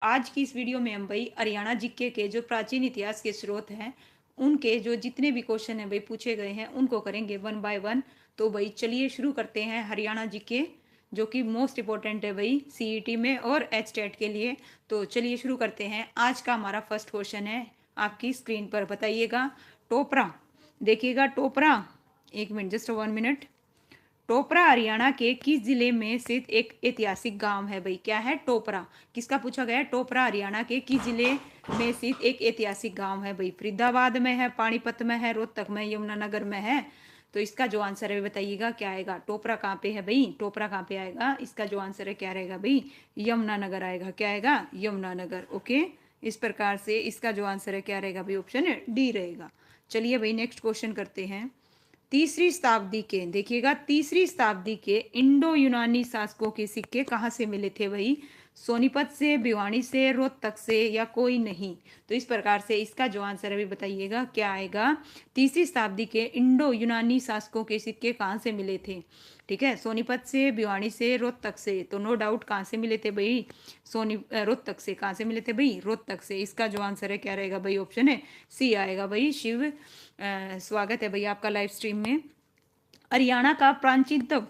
आज की इस वीडियो में हम भाई हरियाणा जीके के जो प्राचीन इतिहास के स्रोत हैं उनके जो जितने भी क्वेश्चन हैं भाई पूछे गए हैं उनको करेंगे वन बाय वन। तो भाई चलिए शुरू करते हैं हरियाणा जीके जो कि मोस्ट इम्पोर्टेंट है भाई सीईटी में और एच टेट के लिए। तो चलिए शुरू करते हैं। आज का हमारा फर्स्ट क्वेश्चन है, आपकी स्क्रीन पर बताइएगा। टोपरा, देखिएगा टोपरा, एक minute, just 1 minute. Topra Haryana के किस जिले में स्थित एक ऐतिहासिक गांव है भाई? क्या है टोपरा? किसका पूछा गया है? टोपरा हरियाणा के किस जिले में स्थित एक ऐतिहासिक गांव है भाई? फरीदाबाद में है, पानीपत में है, रोहतक में, यमुनानगर में है? तो इसका जो आंसर है बताइएगा क्या आएगा। टोपरा कहाँ पे है भाई? टोपरा कहाँ पे आएगा? इसका जो आंसर है क्या रहेगा भाई? यमुनानगर आएगा। क्या आएगा? यमुनानगर। ओके, इस प्रकार से इसका जो आंसर है क्या रहेगा भाई? ऑप्शन डी रहेगा। चलिए भाई नेक्स्ट क्वेश्चन करते हैं। तीसरी शताब्दी के, देखिएगा तीसरी शताब्दी के इंडो यूनानी शासकों के सिक्के कहाँ से मिले थे भाई? सोनीपत से, भिवानी से, रोहतक से, या कोई नहीं? तो इस प्रकार से इसका जो आंसर है भी बताइएगा क्या आएगा। तीसरी शताब्दी के इंडो यूनानी शासकों के सिक्के कहाँ से मिले थे? ठीक है, सोनीपत से, भिवानी से, रोहतक से। तो नो डाउट कहाँ से मिले थे भाई? रोहतक से। कहाँ से मिले थे भाई? रोहतक से। इसका जो आंसर है क्या रहेगा भाई? ऑप्शन है सी आएगा भाई। शिव स्वागत है भैया आपका लाइव स्ट्रीम में। हरियाणा का प्राचीनतम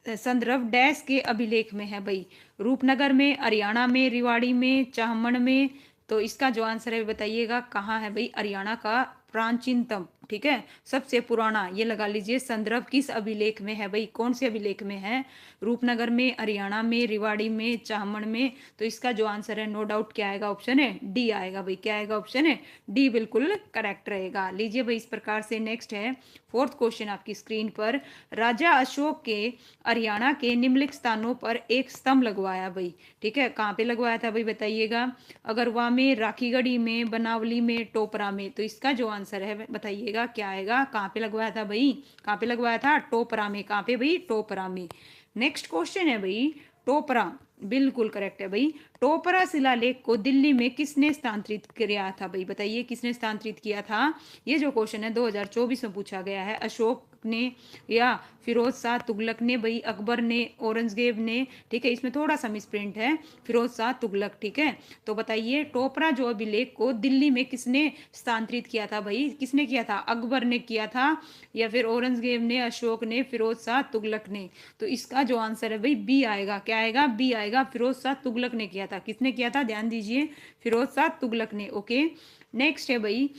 संदर्भ डैश के अभिलेख में है भाई? रूपनगर में, हरियाणा में, रेवाड़ी में, चाहमण में? तो इसका जो आंसर है बताइएगा कहाँ है भाई? हरियाणा का प्राचीनतम, ठीक है, सबसे पुराना, ये लगा लीजिए, संदर्भ किस अभिलेख में है भाई? कौन से अभिलेख में है? रूपनगर में, हरियाणा में, रेवाड़ी में, चाहमण में? तो इसका जो आंसर है नो डाउट क्या आएगा? ऑप्शन है डी आएगा भाई। क्या आएगा? ऑप्शन है डी बिल्कुल करेक्ट रहेगा। लीजिए भाई इस प्रकार से नेक्स्ट है फोर्थ क्वेश्चन आपकी स्क्रीन पर। राजा अशोक के हरियाणा के निम्नलिखित स्थानों पर एक स्तंभ लगवाया भाई? ठीक है, कहाँ पे लगवाया था भाई बताइएगा? अगरवा में, राखीगढ़ी में, बनावली में, टोपरा में? तो इसका जो आंसर है बताइएगा क्या आएगा। कहाँ पे लगवाया था भाई? कहाँ पे लगवाया था? टोपरा में। कहाँ पे भाई? टोपरा में। नेक्स्ट क्वेश्चन है भाई, टोपरा बिल्कुल करेक्ट है भाई। टोपरा शिलालेख को दिल्ली में किसने स्थानांतरित किया था भाई? बताइए किसने स्थानांतरित किया था? ये जो क्वेश्चन है 2024 में पूछा गया है। अशोक ने, या फिरोज शाह तुगलक ने भाई, अकबर ने, औरंगजेब ने? ठीक है, इसमें थोड़ा सा मिसप्रिंट है, फिरोज शाह तुगलक। ठीक है, तो बताइए टोपरा जो अभिलेख को दिल्ली में किसने स्थानांतरित किया था भाई? किसने किया था? अकबर ने किया था, या फिर औरंगजेब ने, अशोक ने, फिरोज शाह तुगलक ने? तो इसका जो आंसर है भाई बी आएगा। क्या आएगा? बी आएगा। फिरोज शाह तुगलक ने किया था। किसने किया था? ध्यान दीजिए, फिरोज शाह तुगलक ने। ओके, नेक्स्ट है भाई,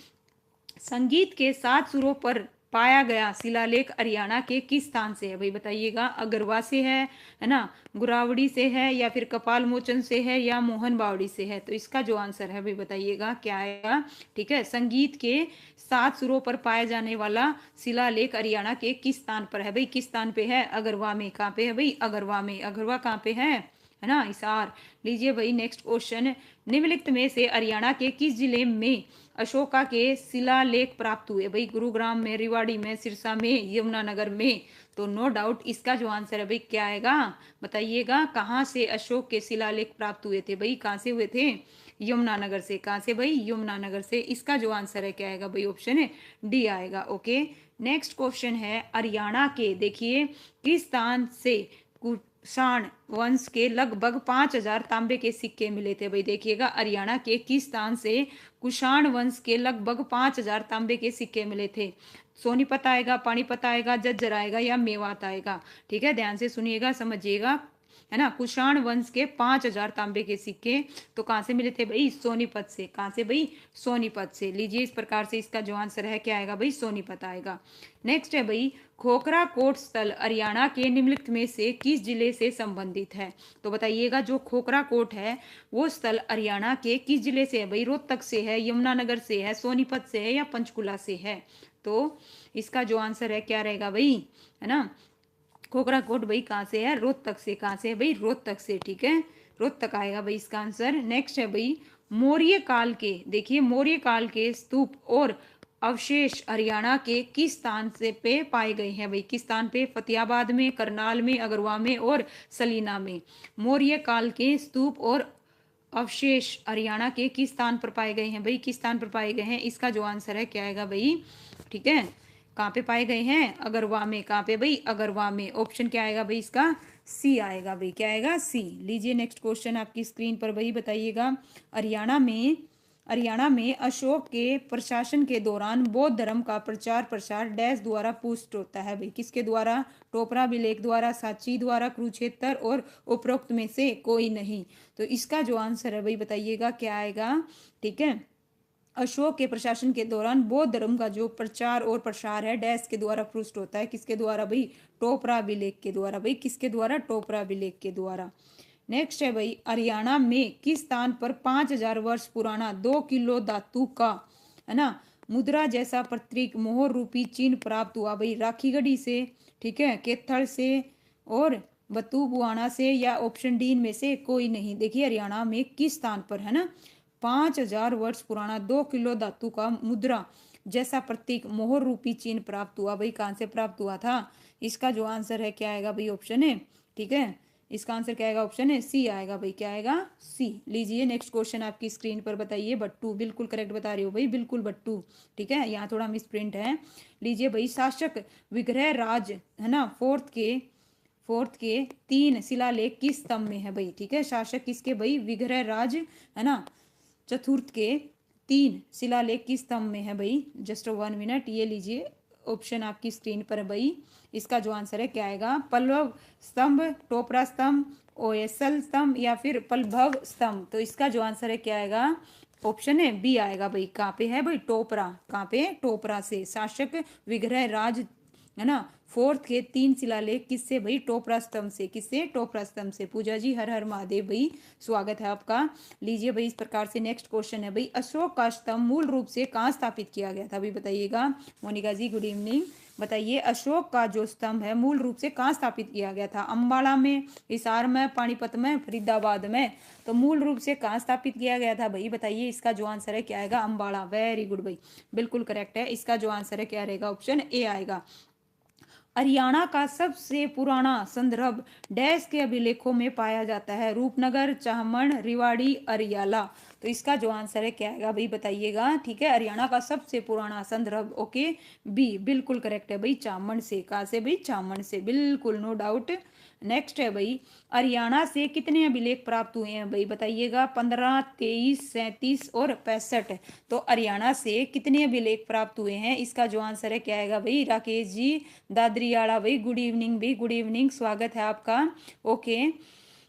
संगीत के 7 सुरों पर पाया गया शिलालेख हरियाणा के किस स्थान से है भाई? बताइएगा। अगरवा से है ना, गुरावड़ी से है, या फिर कपाल मोचन से है, या मोहन बावड़ी से है? तो इसका जो आंसर है भाई बताइएगा क्या आएगा। ठीक है, संगीत के 7 सुरों पर पाया जाने वाला शिलालेख हरियाणा के किस स्थान पर है भाई? किस स्थान पे है? अगरवा में। कहाँ पे है भाई? अगरवा में। अगरवा कहाँ पे है ना, हिसार। लीजिए भाई नेक्स्ट क्वेश्चन। निम्नलिखित में से हरियाणा के किस जिले में अशोका के शिलालेख प्राप्त हुए भाई? गुरुग्राम में, रेवाड़ी में, सिरसा में, यमुनानगर में? तो नो डाउट इसका जो आंसर है भाई क्या आएगा बताइएगा। कहाँ से अशोक के शिलालेख प्राप्त हुए थे भाई? कहाँ से हुए थे? यमुनानगर से। कहाँ से भाई? यमुनानगर से। इसका जो आंसर है क्या आएगा भाई? ऑप्शन है डी आएगा। ओके, नेक्स्ट क्वेश्चन है हरियाणा के, देखिए किस स्थान से कुषाण वंश के लगभग 5,000 तांबे के सिक्के मिले थे भाई? देखिएगा हरियाणा के किस स्थान से कुषाण वंश के लगभग 5,000 तांबे के सिक्के मिले थे? सोनीपत आएगा, पानीपत आएगा, झज्जर आएगा, या मेवात आएगा? ठीक है, ध्यान से सुनिएगा, समझिएगा, है ना। कुषाण वंश के 5,000 तांबे के सिक्के तो कहाँ से मिले थे भाई? सोनीपत से। कहाँ से भाई? सोनीपत से। लीजिए इस प्रकार से इसका जो आंसर है क्या आएगा भाई? सोनीपत आएगा। नेक्स्ट है भाई, खोखरा कोट स्थल हरियाणा के निम्नलिखित में से किस जिले से संबंधित है? तो बताइएगा जो खोखरा कोट है वो स्थल हरियाणा के किस जिले से है भाई? रोहतक से है, यमुनानगर से है, सोनीपत से है, या पंचकुला से है? तो इसका जो आंसर है क्या रहेगा भाई, है ना। खोखरा कोट भाई कहाँ से है? रोहतक से। कहाँ से है भाई? रोहतक से। ठीक है, रोहतक आएगा भाई इसका आंसर। नेक्स्ट है भाई, मौर्य काल के, देखिए मौर्य काल के स्तूप और अवशेष हरियाणा के किस स्थान से पे पाए गए हैं भाई? किस स्थान पे? फतेहाबाद में, करनाल में, अगरवा में, और सलीना में? मौर्य काल के स्तूप और अवशेष हरियाणा के किस स्थान पर पाए गए हैं भाई? किस स्थान पर पाए गए हैं? इसका जो आंसर है क्या आएगा भाई? ठीक है, कहाँ पे पाए गए हैं? अगरवा में। कहाँ पे भाई? अगरवा में। ऑप्शन क्या आएगा भाई इसका? सी आएगा भाई, क्या आएगा? सी। लीजिए नेक्स्ट क्वेश्चन आपकी स्क्रीन पर भाई, बताइएगा। हरियाणा में अशोक के प्रशासन के दौरान बौद्ध धर्म का प्रचार प्रसार डैश द्वारा पुष्ट होता है भाई, किसके द्वारा? टोपरा अभिलेख द्वारा, साची द्वारा, कुरुक्षेत्र और उपरोक्त में से कोई नहीं। तो इसका जो आंसर है भाई बताइएगा क्या आएगा, ठीक है। अशोक के प्रशासन के दौरान बौद्ध धर्म का जो प्रचार और प्रसार है डैश के द्वारा पुष्ट होता है, किसके द्वारा भाई? टोपरा अभिलेख के द्वारा भाई, किसके द्वारा? टोपरा अभिलेख के द्वारा। नेक्स्ट है भाई, हरियाणा में किस स्थान पर 5,000 वर्ष पुराना 2 किलो धातु का, है ना, मुद्रा जैसा प्रतीक मोहर रूपी चिन्ह प्राप्त हुआ भाई? राखीगढ़ी से, ठीक है, केथल से और बतुबुआना से, या ऑप्शन डी में से कोई नहीं। देखिए हरियाणा में किस स्थान पर, है ना, 5,000 वर्ष पुराना 2 किलो धातु का मुद्रा जैसा प्रतीक मोहर रूपी चिन्ह प्राप्त हुआ भाई? कहां से प्राप्त हुआ था? इसका जो आंसर है क्या आएगा भाई? ऑप्शन है, ठीक है, इसका आंसर क्या आएगा? ऑप्शन है सी आएगा भाई, क्या आएगा? सी। लीजिए नेक्स्ट क्वेश्चन आपकी स्क्रीन पर, बताइए। बट्टू, बिल्कुल करेक्ट बता रही हो भाई, बिल्कुल बट्टू, ठीक है, यहाँ थोड़ा मिस प्रिंट है। लीजिए भाई, शासक विग्रह राज, है ना, फोर्थ के 3 शिलालेख किस स्तंभ में है भाई? ठीक है, शासक किसके भाई? विग्रह राज, है ना, चतुर्थ के 3 शिलालेख किस स्तंभ में है भाई? जस्ट 1 मिनट, ये लीजिए ऑप्शन आपकी स्क्रीन पर है भाई। इसका जो आंसर है क्या आएगा? पल्लव स्तंभ, टोपरा स्तंभ, ओएसल स्तंभ, या फिर पल्लव स्तंभ। तो इसका जो आंसर है क्या आएगा? ऑप्शन है बी आएगा भाई। कहाँ पे है भाई? टोपरा। कहाँ पे? टोपरा से। शासक विग्रह राज, है ना, फोर्थ के 3 शिलालेख किससे भाई? टोपरा स्तंभ से। किससे? टोपरा स्तंभ से। पूजा जी हर हर महादेव भाई, स्वागत है आपका। लीजिए भाई, इस प्रकार से नेक्स्ट क्वेश्चन है भाई, अशोक का स्तंभ मूल रूप से कहाँ स्थापित किया गया था भाई? बताइएगा। मोनिका जी गुड इवनिंग, बताइए अशोक का जो स्तंभ है मूल रूप से कहाँ स्थापित किया गया था? अम्बाड़ा में, हिसार में, पानीपत में, फरीदाबाद में। तो मूल रूप से कहाँ स्थापित किया गया था भाई? बताइए। इसका जो आंसर है क्या आएगा? अम्बाड़ा। वेरी गुड भाई, बिल्कुल करेक्ट है। इसका जो आंसर है क्या रहेगा? ऑप्शन ए आएगा। हरियाणा का सबसे पुराना संदर्भ डैश के अभिलेखों में पाया जाता है? रूपनगर, चाहमण, रिवाड़ी, अरियाला। तो इसका जो आंसर है क्या आएगा भाई? बताइएगा, ठीक है। हरियाणा का सबसे पुराना संदर्भ, ओके, बी बिल्कुल करेक्ट है भाई, चामन से। कहाँ से भाई? चामन से, बिल्कुल नो डाउट। नेक्स्ट है भाई, हरियाणा से कितने अभिलेख प्राप्त हुए हैं भाई? बताइएगा। 15, 23, 37 और 65। तो हरियाणा से कितने अभिलेख प्राप्त हुए हैं? इसका जो आंसर है क्या आएगा भाई? राकेश जी दादरियाड़ा भाई, गुड इवनिंग भाई, गुड इवनिंग, स्वागत है आपका। Okay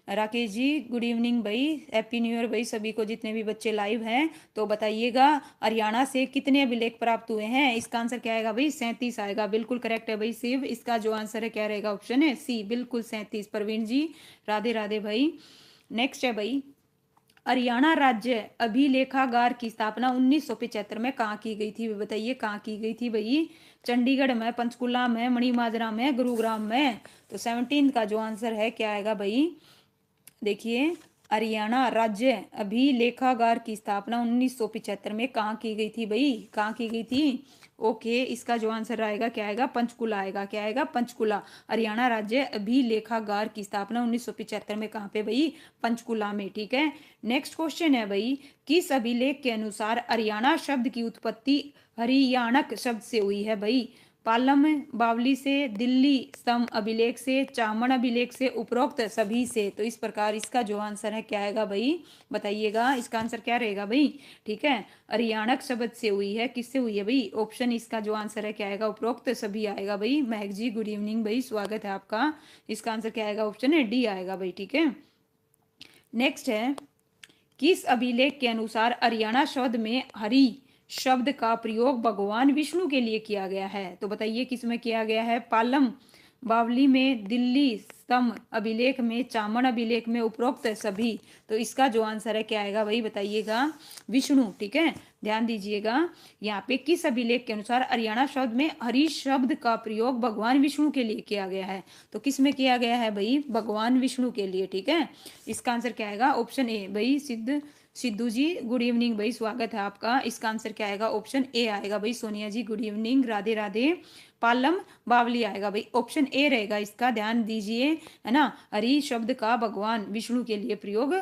Rakesh ji good evening भाई, हैप्पी न्यू ईयर भाई सभी को, जितने भी बच्चे लाइव हैं। तो बताइएगा हरियाणा से कितने अभिलेख प्राप्त हुए हैं? इसका आंसर क्या आएगा भाई? 37 आएगा, बिल्कुल करेक्ट है भाई शिव। इसका जो आंसर है क्या रहेगा? ऑप्शन है सी, बिल्कुल 37। प्रवीण जी राधे राधे भाई। नेक्स्ट है भाई, हरियाणा राज्य अभिलेखागार की स्थापना 1975 में कहाँ की गई थी? बताइए कहाँ की गई थी भाई? चंडीगढ़ में, पंचकुला में, मणिमाजरा में, गुरुग्राम में। तो 17 का जो आंसर है क्या आएगा भाई? देखिए, हरियाणा राज्य अभिलेखागार की स्थापना 1975 में कहाँ की गई थी भाई? कहाँ की गई थी? ओके इसका जो आंसर आएगा क्या आएगा? पंचकुला आएगा। क्या आएगा? पंचकुला। हरियाणा राज्य अभिलेखागार की स्थापना 1975 में कहाँ पे भाई? पंचकुला में, ठीक है। नेक्स्ट क्वेश्चन है भाई, किस अभिलेख के अनुसार हरियाणा शब्द की उत्पत्ति हरियाणक शब्द से हुई है भाई? पालम बावली से, दिल्ली स्तंभ अभिलेख से, चामन अभिलेख से, उपरोक्त सभी से। तो इस प्रकार इसका जो आंसर है क्या आएगा भाई? बताइएगा, इसका आंसर क्या रहेगा भाई? ठीक है, हरियाणक शब्द से हुई है। किससे हुई है भाई? ऑप्शन, इसका जो आंसर है क्या आएगा? उपरोक्त सभी आएगा भाई। महक जी गुड इवनिंग भाई, स्वागत है आपका। इसका आंसर क्या आएगा? ऑप्शन है डी आएगा भाई, ठीक है। नेक्स्ट है, किस अभिलेख के अनुसार हरियाणा शब्द में हरि शब्द का प्रयोग भगवान विष्णु के लिए किया गया है? तो बताइए किसमें किया गया है? पालम बावली में, दिल्ली स्तंभ अभिलेख में, चामन अभिलेख में, उपरोक्त सभी। तो इसका जो आंसर है क्या आएगा भाई? बताइएगा। विष्णु, ठीक है, ध्यान दीजिएगा। यहाँ पे किस अभिलेख के अनुसार हरियाणा शब्द में हरि शब्द का प्रयोग भगवान विष्णु के लिए किया गया है? तो किस में किया गया है भाई? भगवान विष्णु के लिए, ठीक है। इसका आंसर क्या आएगा? ऑप्शन ए भाई। सिद्धू जी गुड इवनिंग भाई, स्वागत है आपका। इसका आंसर क्या आएगा? ऑप्शन ए आएगा भाई। सोनिया जी गुड इवनिंग, राधे राधे। पालम बावली आएगा भाई, ऑप्शन ए रहेगा इसका, ध्यान दीजिए, है ना। हरि शब्द का भगवान विष्णु के लिए प्रयोग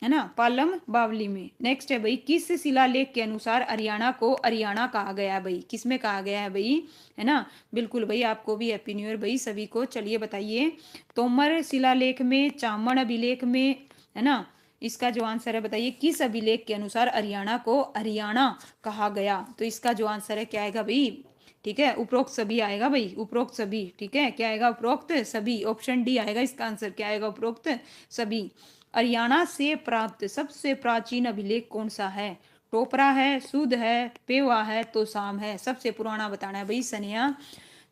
है ना, पालम बावली में। नेक्स्ट है भाई, किस शिलालेख के अनुसार हरियाणा को अरियाणा कहा गया है भाई, किस में कहा गया है भाई, है ना। बिल्कुल भाई, आपको भी हैप्पी न्यू ईयर भाई सभी को। चलिए बताइए, तोमर शिलालेख में, चामन अभिलेख में, है ना। इसका जो आंसर है बताइए, किस अभिलेख के अनुसार हरियाणा को हरियाणा कहा गया। तो इसका जो आंसर है क्या आएगा भाई, ठीक है, उपरोक्त सभी आएगा भाई, उपरोक्त सभी। ठीक है, क्या आएगा, उपरोक्त सभी। ऑप्शन डी आएगा इसका आंसर, क्या आएगा, उपरोक्त सभी। हरियाणा से प्राप्त सबसे प्राचीन अभिलेख कौन सा है। टोपरा है, सुध है, पेवा है, तोसाम है। सबसे पुराना बताना है भाई सनिया।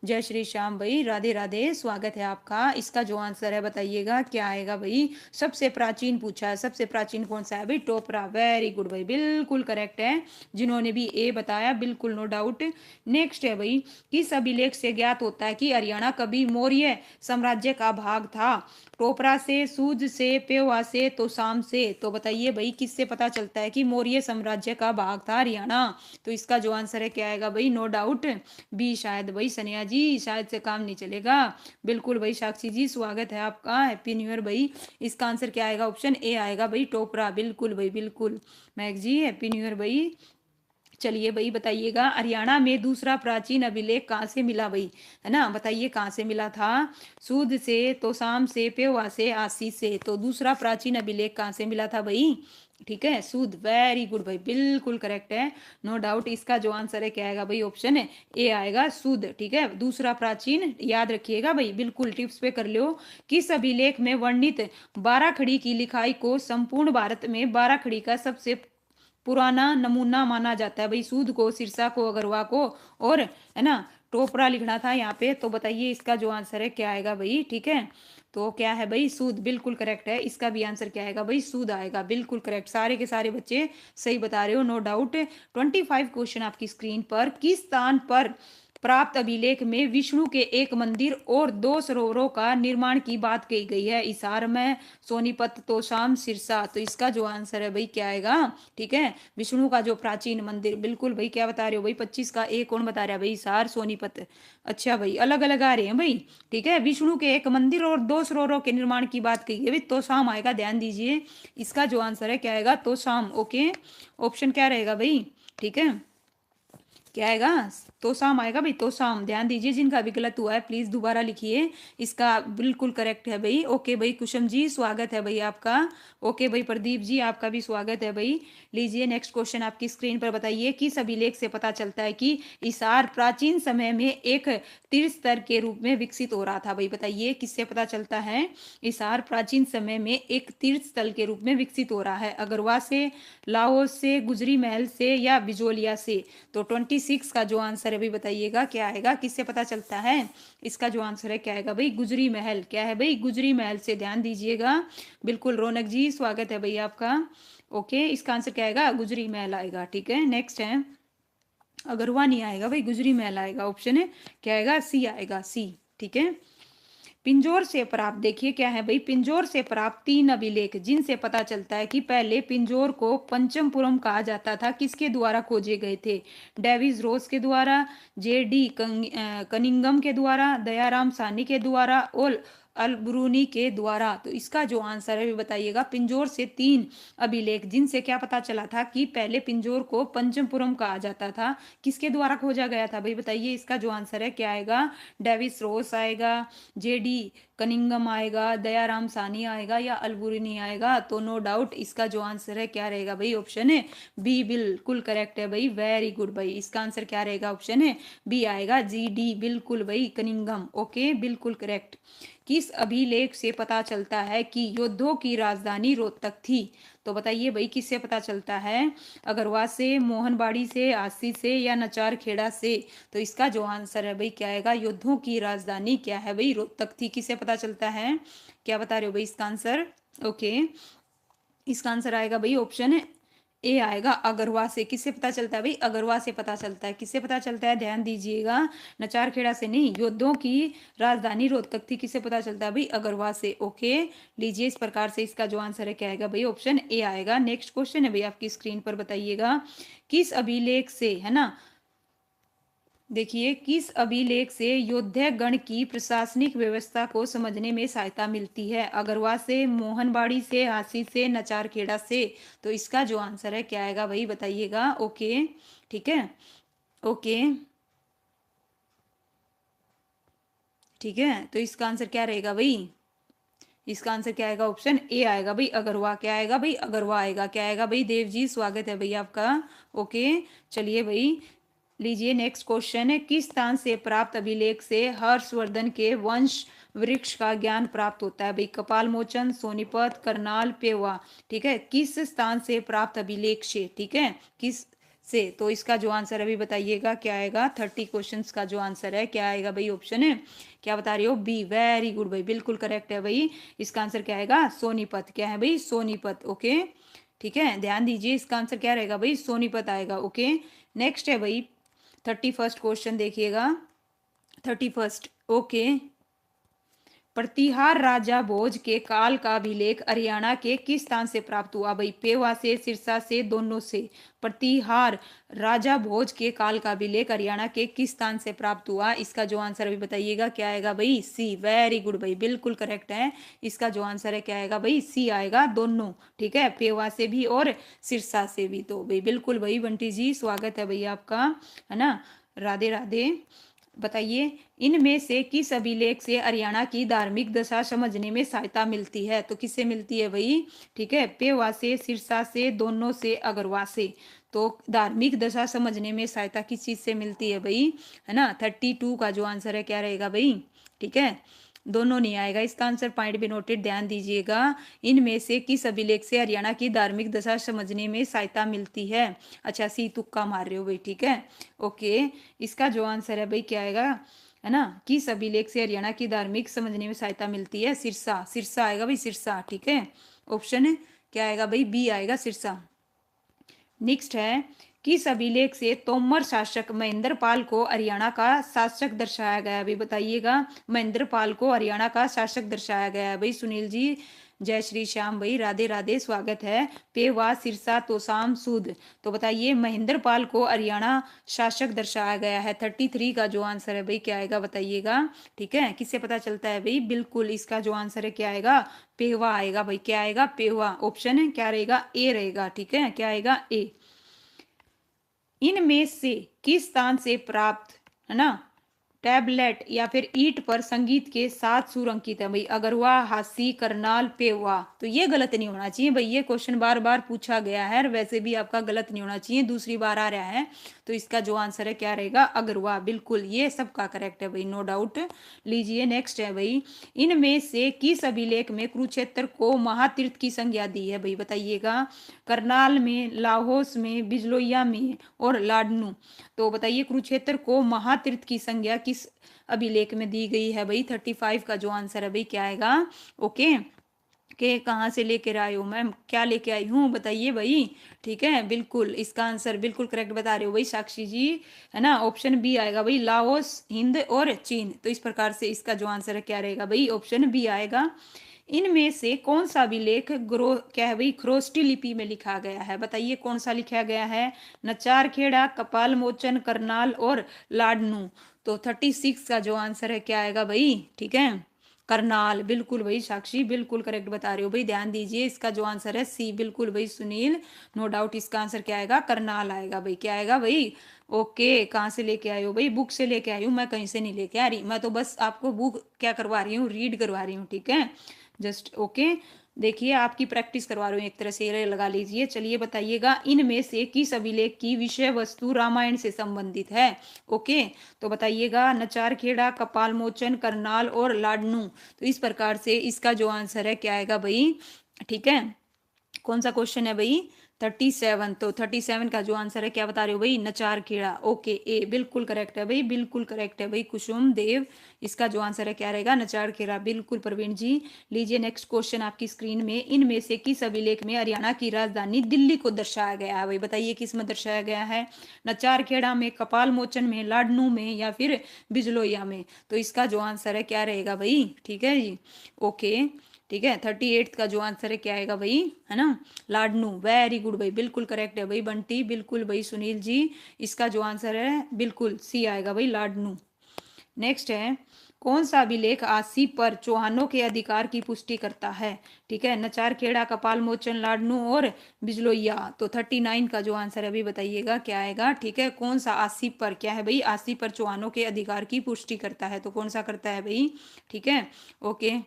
जय श्री श्याम भाई, राधे राधे, स्वागत है आपका। इसका जो आंसर है बताइएगा क्या आएगा भाई, सबसे प्राचीन पूछा है, सबसे प्राचीन कौन सा है भाई, टोपरा। वेरी गुड भाई, बिल्कुल करेक्ट है, जिन्होंने भी ए बताया, बिल्कुल नो डाउट। नेक्स्ट है भाई, किस अभिलेख से ज्ञात होता है कि हरियाणा कभी मौर्य साम्राज्य का भाग था। टोपरा से, सूज से, पेवा से, तोसाम से। तो बताइए भाई, किससे पता चलता है कि मौर्य साम्राज्य का भाग था हरियाणा। तो इसका जो आंसर है क्या आएगा भाई, नो डाउट बी। शायद भाई सनिया जी, शायद से काम नहीं चलेगा। बिल्कुल भाई साक्षी जी, स्वागत है आपका, हैप्पी न्यू ईयर भाई। इसका आंसर क्या आएगा, ऑप्शन ए आएगा भाई, टोपरा। बिल्कुल भाई, बिल्कुल। मैक जी, हैप्पी न्यू ईयर भाई। चलिए भाई बताइएगा, हरियाणा में दूसरा प्राचीन अभिलेख कहाँ से मिला भाई, है ना, बताइए कहाँ से मिला था। सूद से, तोसाम से, पेवा से, आसी से। तो दूसरा प्राचीन अभिलेख कहाँ से मिला था भाई, ठीक है, सूद। वेरी गुड भाई, बिल्कुल करेक्ट है, नो डाउट। इसका जो आंसर है क्या आएगा भाई, ऑप्शन है ए आएगा, सूद। ठीक है, दूसरा प्राचीन, याद रखिएगा भाई, बिल्कुल टिप्स पे कर लो। किस अभिलेख में वर्णित 12 खड़ी की लिखाई को संपूर्ण भारत में 12 खड़ी का सबसे पुराना नमूना माना जाता है भाई, सूद को, सिरसा को, अगरवा को, और है ना, टोपरा लिखना था यहाँ पे। तो बताइए इसका जो आंसर है क्या आएगा भाई, ठीक है। तो क्या है भाई, सूद, बिल्कुल करेक्ट है। इसका भी आंसर क्या आएगा भाई, सूद आएगा, बिल्कुल करेक्ट। सारे के सारे बच्चे सही बता रहे हो, नो डाउट। 25 क्वेश्चन आपकी स्क्रीन पर। किस स्थान पर प्राप्त अभिलेख में विष्णु के एक मंदिर और 2 सरोवरों का निर्माण की बात कही गई है। हिसार में, सोनीपत, तोशाम, सिरसा। तो इसका जो आंसर है भाई क्या आएगा, ठीक है, विष्णु का जो प्राचीन मंदिर। बिल्कुल भाई, क्या बता रहे हो भाई, 25 का ए कौन बता रहा है भाई, हिसार, सोनीपत। अच्छा भाई, अलग अलग आ रहे हैं भाई, ठीक है। विष्णु के एक मंदिर और 2 सरोवरों के निर्माण की बात कही है भाई, तोशाम आएगा, ध्यान दीजिए। इसका जो आंसर है क्या आएगा, तोशाम। ओके, ऑप्शन क्या रहेगा भाई, ठीक है, क्या आएगा, तोसाम आएगा भाई, तोसाम। ध्यान दीजिए, जिनका भी गलत हुआ है प्लीज दोबारा लिखिए। इसका बिल्कुल करेक्ट है भाई। ओके भाई, कुशम जी स्वागत है भाई आपका। ओके भाई, प्रदीप जी आपका भी स्वागत है भाई। लीजिए नेक्स्ट क्वेश्चन आपकी स्क्रीन पर। बताइए, किस अभिलेख से पता चलता है कि हिसार प्राचीन समय में एक तीर्थ स्थल के रूप में विकसित हो रहा था भाई, बताइए किससे पता चलता है हिसार प्राचीन समय में एक तीर्थ स्थल के रूप में विकसित हो रहा है। अगरवा से, लाहौस से, गुजरी महल से, या बिजोलिया से। तो 26 का जो आंसर है भाई बताइएगा क्या आएगा, किससे पता चलता है। इसका जो आंसर है क्या आएगा भाई, गुजरी महल। क्या है भाई, गुजरी महल से, ध्यान दीजिएगा। बिल्कुल रौनक जी स्वागत है भाई आपका। ओके, इसका आंसर क्या आएगा, गुजरी महल आएगा। ठीक है, नेक्स्ट है, अगरवा नहीं आएगा भाई, गुजरी महल आएगा। ऑप्शन है क्या आएगा, सी आएगा, सी। ठीक है, पिंजौर से प्राप्त, देखिए क्या है भाई, पिंजौर से प्राप्त 3 अभिलेख जिनसे पता चलता है कि पहले पिंजौर को पंचमपुरम कहा जाता था, किसके द्वारा खोजे गए थे। डेविस रोज के द्वारा, जेडी कनिंगम के द्वारा, दयाराम सानी के द्वारा, और अलबरूनी के द्वारा। तो इसका जो आंसर है बताइएगा, पिंजौर से 3 अभिलेख जिनसे क्या पता चला था कि पहले पिंजौर को पंचमपुरम कहा जाता था, किसके द्वारा खोजा गया था भाई, बताइए इसका जो आंसर है क्या आएगा। डेविस रोस आएगा, जेडी कनिंगम आएगा, दयाराम सानी आएगा, या अलबुर्नी आएगा। तो नो डाउट इसका जो आंसर है क्या रहेगा भाई, ऑप्शन है बी, बिल्कुल करेक्ट है भाई, वेरी गुड भाई। इसका आंसर क्या रहेगा, ऑप्शन है बी आएगा, जी डी, बिल्कुल भाई, कनिंगम। ओके, बिल्कुल करेक्ट। किस अभिलेख से पता चलता है कि योद्धों की राजधानी रोहतक थी। तो बताइए भाई, किससे पता चलता है, अगरवा से, मोहनबाड़ी से, आसी से, या नचार खेड़ा से। तो इसका जो आंसर है भाई क्या आएगा, योद्धों की राजधानी क्या है भाई, रोहतक थी। किससे पता चलता है, क्या बता रहे हो भाई इसका आंसर। ओके, इसका आंसर आएगा भाई, ऑप्शन है ए आएगा, अगरवा से। किससे पता चलता है भाई, अगरवा से पता चलता है। किससे पता चलता है, ध्यान दीजिएगा, नचार खेड़ा से नहीं, योद्धों की राजधानी रोहतक थी, किससे पता चलता है भाई, अगरवा से। ओके, लीजिए इस प्रकार से इसका जो आंसर है क्या आएगा भाई, ऑप्शन ए आएगा। नेक्स्ट क्वेश्चन है भाई आपकी स्क्रीन पर, बताइएगा किस अभिलेख से, है ना, देखिए, किस अभिलेख से योद्धा गण की प्रशासनिक व्यवस्था को समझने में सहायता मिलती है? अगरवा से, मोहनबाड़ी से, हांसी से, नचारखेड़ा से। तो इसका जो आंसर है क्या आएगा भाई, बताइएगा। ओके, ठीक है। ओके, ठीक है, तो इसका आंसर क्या रहेगा भाई? इसका आंसर क्या आएगा? ऑप्शन ए आएगा भाई, अगरवा। क्या आएगा भाई? अगरवा आएगा। क्या आएगा भाई? देव जी, स्वागत है भाई आपका। ओके, चलिए भाई, लीजिए नेक्स्ट क्वेश्चन है। किस स्थान से प्राप्त अभिलेख से हर्षवर्धन के वंश वृक्ष का ज्ञान प्राप्त होता है भाई? कपाल मोचन, सोनीपत, करनाल, पेवा। ठीक है, किस स्थान से प्राप्त अभिलेख से, ठीक है, किस से। तो इसका जो आंसर अभी बताइएगा क्या आएगा। 30 क्वेश्चंस का जो आंसर है क्या आएगा भाई? ऑप्शन है, क्या बता रही हो? बी। वेरी गुड भाई, बिल्कुल करेक्ट है भाई। इसका आंसर क्या आएगा? सोनीपत। क्या है भाई? सोनीपत। ओके, ठीक है, ध्यान दीजिए, इसका आंसर क्या रहेगा भाई? सोनीपत आएगा। ओके, नेक्स्ट है भाई 31st क्वेश्चन, देखिएगा 31st। ओके, प्रतिहार राजा भोज के काल का अभिलेख हरियाणा के किस स्थान से प्राप्त हुआ भाई? पेवा से, सिरसा से, दोनों से। प्रतिहार राजा भोज के काल का अभिलेख हरियाणा के किस स्थान से प्राप्त हुआ? इसका जो आंसर अभी बताइएगा क्या आएगा भाई? सी। वेरी गुड भाई, बिल्कुल करेक्ट है। इसका जो आंसर है क्या आएगा भाई? सी आएगा, दोनों। ठीक है, पेवा से भी और सिरसा से भी। तो भाई बिल्कुल भाई, बंटी जी स्वागत है भाई आपका, है ना। राधे राधे। बताइए, इनमें से किस अभिलेख से हरियाणा की धार्मिक दशा समझने में सहायता मिलती है? तो किससे मिलती है भाई? ठीक है, पेवा से, सिरसा से, दोनों से, अगरवा से। तो धार्मिक दशा समझने में सहायता किस चीज से मिलती है भाई? है ना, 32 का जो आंसर है क्या रहेगा भाई? ठीक है, दोनों नहीं आएगा इसका आंसर, पॉइंट भी नोटेड, ध्यान दीजिएगा। इनमें से किस अभिलेख से हरियाणा की धार्मिक दशा समझने में सहायता मिलती है? अच्छा, सी तुक्का मार रहे हो भाई, ठीक है। ओके, इसका जो आंसर है भाई क्या आएगा, है ना, किस अभिलेख से हरियाणा की धार्मिक समझने में सहायता मिलती है? सिरसा। सिरसा आएगा भाई, सिरसा। ठीक है, ऑप्शन है क्या आएगा भाई? बी आएगा, सिरसा। नेक्स्ट है, किस अभिलेख से तोमर शासक महेंद्र पाल को हरियाणा का शासक दर्शाया गया है भाई? बताइएगा, महेंद्र पाल को हरियाणा का शासक दर्शाया गया है भाई। सुनील जी, जय श्री श्याम भाई, राधे राधे, स्वागत है। पेवा, सिरसा, तोसाम, सूद। तो बताइए, महेंद्र पाल को हरियाणा शासक दर्शाया गया है। 33 का जो आंसर है भाई क्या आएगा, बताइएगा। ठीक है, किससे पता चलता है भाई? बिल्कुल, इसका जो आंसर है क्या आएगा? पेवा आएगा भाई। क्या आएगा? पेवा। ऑप्शन है क्या रहेगा? ए रहेगा। ठीक है, क्या आएगा? ए। इनमें से किस स्थान से प्राप्त, है ना, टैबलेट या फिर ईंट पर संगीत के 7 सुर अंकित है भाई? अगरवा, हासी, करनाल, पेवा। तो ये गलत नहीं होना चाहिए भाई, ये क्वेश्चन बार बार पूछा गया है और वैसे भी आपका गलत नहीं होना चाहिए, दूसरी बार आ रहा है। तो इसका जो आंसर है क्या रहेगा? अगरवा। बिल्कुल, ये सबका करेक्ट है भाई, नो डाउट। लीजिए नेक्स्ट है भाई, इनमें से किस अभिलेख में कुरुक्षेत्र को महातीर्थ की संज्ञा दी है भाई? बताइएगा, करनाल में, लाहौस में, बिजलोइया में और लाडनू। तो बताइए, कुरुक्षेत्र को महातीर्थ की संज्ञा किस अभिलेख में दी गई है भाई? 35 का जो आंसर है भाई क्या आएगा? ओके, के कहाँ से लेकर आए हो मैम? क्या लेके आई हूँ बताइए भाई। ठीक है, बिल्कुल इसका आंसर बिल्कुल करेक्ट बता रहे हो भाई साक्षी जी, है ना। ऑप्शन बी आएगा भाई, लाओस, हिंद और चीन। तो इस प्रकार से इसका जो आंसर है क्या रहेगा भाई? ऑप्शन बी आएगा। इनमें से कौन सा अभिलेख ग्रो क्या है भाई? खरोष्टी लिपि में लिखा गया है? बताइए कौन सा लिखा गया है? नचारखेड़ा, कपाल मोचन, करनाल और लाडनू। तो 36 का जो आंसर है क्या आएगा भाई? ठीक है, करनाल। बिल्कुल भाई साक्षी, बिल्कुल करेक्ट बता रहे हो भाई, ध्यान दीजिए, इसका जो आंसर है सी। बिल्कुल भाई सुनील, नो डाउट, इसका आंसर क्या आएगा? करनाल आएगा भाई। क्या आएगा भाई? ओके, कहाँ से लेके आए हो भाई? बुक से लेके आई हूँ मैं, कहीं से नहीं लेके आ रही, मैं तो बस आपको बुक क्या करवा रही हूँ, रीड करवा रही हूँ। ठीक है, जस्ट ओके, देखिए आपकी प्रैक्टिस करवा रही हूँ एक तरह से, ये लगा लीजिए। चलिए बताइएगा, इनमें से किस अभिलेख की विषय वस्तु रामायण से संबंधित है? ओके, तो बताइएगा, नचारखेड़ा, कपाल मोचन, करनाल और लाडनू। तो इस प्रकार से इसका जो आंसर है क्या आएगा भाई? ठीक है, कौन सा क्वेश्चन है भाई? 37। तो 37 का जो आंसर है क्या बता रहे हो भाई? नचारखेड़ा। ओके, ए बिल्कुल करेक्ट है भाई, बिल्कुल करेक्ट है भाई कुसुम देव, इसका जो आंसर है क्या रहेगा? नचारखेड़ा। बिल्कुल प्रवीण जी। लीजिए नेक्स्ट क्वेश्चन आपकी स्क्रीन में, इनमें से किस अभिलेख में हरियाणा की राजधानी दिल्ली को दर्शाया गया है भाई? बताइए किस में दर्शाया गया है? नचारखेड़ा में, कपाल मोचन में, लाडनू में या फिर बिजलोइया में? तो इसका जो आंसर है क्या रहेगा भाई? ठीक है जी, ओके, ठीक है। 38 का जो आंसर है क्या आएगा भाई, है ना, लाडनू। वेरी गुड भाई, बिल्कुल करेक्ट है भाई बंटी, बिल्कुल भाई सुनील जी, इसका जो आंसर है बिल्कुल सी आएगा भाई, लाडनू। नेक्स्ट है, कौन सा अभिलेख आसी पर चौहानों के अधिकार की पुष्टि करता है? ठीक है, नचार खेड़ा, कपाल मोचन, लाडनू और बिजलोइया। तो 39 का जो आंसर है अभी बताइएगा क्या आएगा। ठीक है, कौन सा आसी पर, क्या है भाई, आसी पर चौहानों के अधिकार की पुष्टि करता है, तो कौन सा करता है भाई। ठीक है, ओके।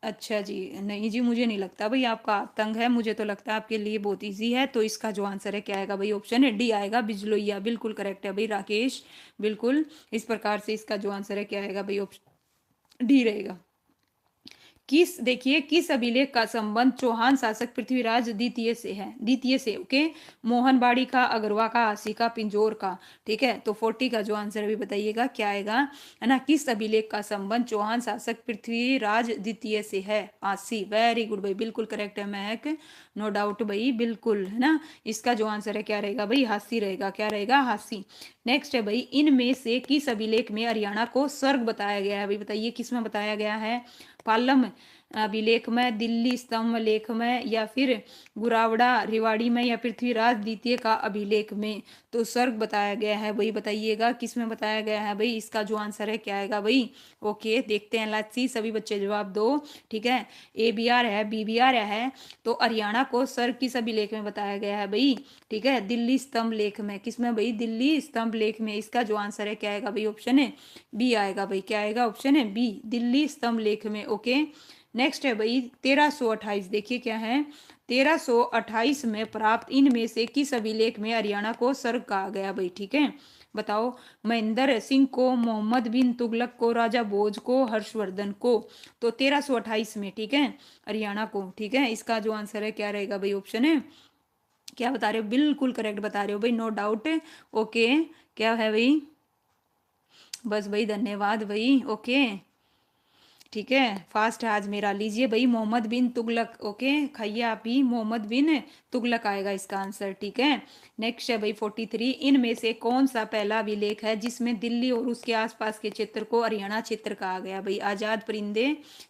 अच्छा जी, नहीं जी, मुझे नहीं लगता भाई आपका तंग है, मुझे तो लगता है आपके लिए बहुत इजी है। तो इसका जो आंसर है क्या आएगा भाई, ऑप्शन है डी आएगा, बिजलोइया। बिल्कुल करेक्ट है भाई राकेश, बिल्कुल। इस प्रकार से इसका जो आंसर है क्या आएगा भाई, ऑप्शन डी रहेगा। किस, देखिए, किस अभिलेख का संबंध चौहान शासक पृथ्वीराज द्वितीय से है, द्वितीय से, ओके। मोहनबाड़ी का, अगरवा का, आसी का, पिंजौर का। ठीक है, तो 40 का जो आंसर भी बताइएगा क्या आएगा, है ना। किस अभिलेख का संबंध चौहान शासक पृथ्वीराज द्वितीय से है, आसी। वेरी गुड भाई, बिल्कुल करेक्ट है महक, नो डाउट भाई, बिल्कुल, है ना। इसका जो आंसर है क्या रहेगा भाई, हासी रहेगा, क्या रहेगा, हासी। नेक्स्ट है भाई, इनमें से किस अभिलेख में हरियाणा को स्वर्ग बताया गया है भाई, बताइए किस में बताया गया है। पालम अभिलेख में, दिल्ली स्तंभ लेख में, या फिर गुरावड़ा रेवाड़ी में, या पृथ्वीराज द्वितीय का अभिलेख में। तो स्वर्ग बताया गया है भाई, बताइएगा किस में बताया गया है भाई। इसका जो आंसर है क्या आएगा भाई, ओके। देखते हैं, लेट्स सी, सभी बच्चे जवाब दो। ठीक है, ए बी आर है, बी बी आर है। तो हरियाणा को स्वर्ग किस अभिलेख में बताया गया है भाई। ठीक है, दिल्ली स्तंभ लेख में। किस में भाई, दिल्ली स्तंभ लेख में। इसका जो आंसर है क्या आएगा भाई, ऑप्शन है बी आएगा भाई, क्या आएगा, ऑप्शन है बी, दिल्ली स्तंभ लेख में, ओके। नेक्स्ट है भाई 1328, देखिए क्या है, 1328 में प्राप्त इनमें से किस अभिलेख में हरियाणा को स्वर्ग कहा गया भाई। ठीक है, बताओ। महेंद्र सिंह को, मोहम्मद बिन तुगलक को, राजा भोज को, हर्षवर्धन को। तो 1328 में, ठीक है, हरियाणा को। ठीक है, इसका जो आंसर है क्या रहेगा भाई, ऑप्शन है, क्या बता रहे हो, बिल्कुल करेक्ट बता रहे हो भाई, नो डाउट, ओके। क्या है भाई, बस भाई, धन्यवाद भाई, ओके। ठीक है, फास्ट है आज मेरा। लीजिए भाई, मोहम्मद बिन तुगलक, ओके, खाइए आप भी, मोहम्मद बिन तुगलक आएगा इसका आंसर। ठीक है, नेक्स्ट है भाई 43, इनमें से कौन सा पहला अभिलेख है जिसमें दिल्ली और उसके आसपास के क्षेत्र को हरियाणा क्षेत्र कहा गया भाई। आजाद परिंदे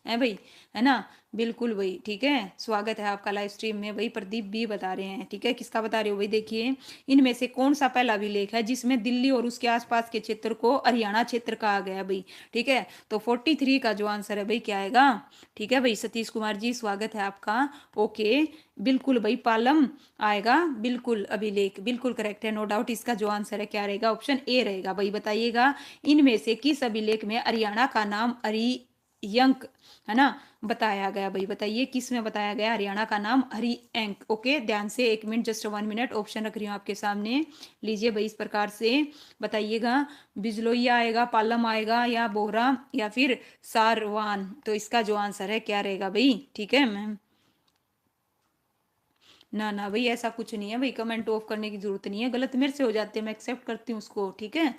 है भाई, है ना, बिल्कुल भाई। ठीक है, स्वागत है आपका लाइव स्ट्रीम में भाई, प्रदीप भी बता रहे हैं। ठीक है, किसका बता रहे हो भाई, देखिए, इनमें से कौन सा पहला अभिलेख है जिसमें दिल्ली और उसके आसपास के क्षेत्र को हरियाणा क्षेत्र कहा गया भाई। ठीक है, तो 43 का जो आंसर है भाई क्या आएगा। ठीक है भाई, सतीश कुमार जी स्वागत है आपका, ओके। बिल्कुल भाई, पालम आएगा, बिल्कुल अभिलेख, बिल्कुल करेक्ट है, नो डाउट। इसका जो आंसर है क्या रहेगा, ऑप्शन ए रहेगा भाई, बताइएगा। इनमें से किस अभिलेख में हरियाणा का नाम हरियंक, है ना, बताया गया भाई, बताइए किस में बताया गया हरियाणा का नाम हरियंक, ओके। ध्यान से, 1 मिनट, जस्ट 1 मिनट, ऑप्शन रख रही हूँ आपके सामने, लीजिए भाई, इस प्रकार से बताइएगा। बिजलोइया आएगा, पालम आएगा, या बोहरा, या फिर सारवान। तो इसका जो आंसर है क्या रहेगा भाई। ठीक है मैम, ना ना भाई, ऐसा कुछ नहीं है भाई, कमेंट ऑफ करने की जरूरत नहीं है, गलत मेरे से हो जाते हैं, मैं एक्सेप्ट करती हूँ उसको। ठीक है,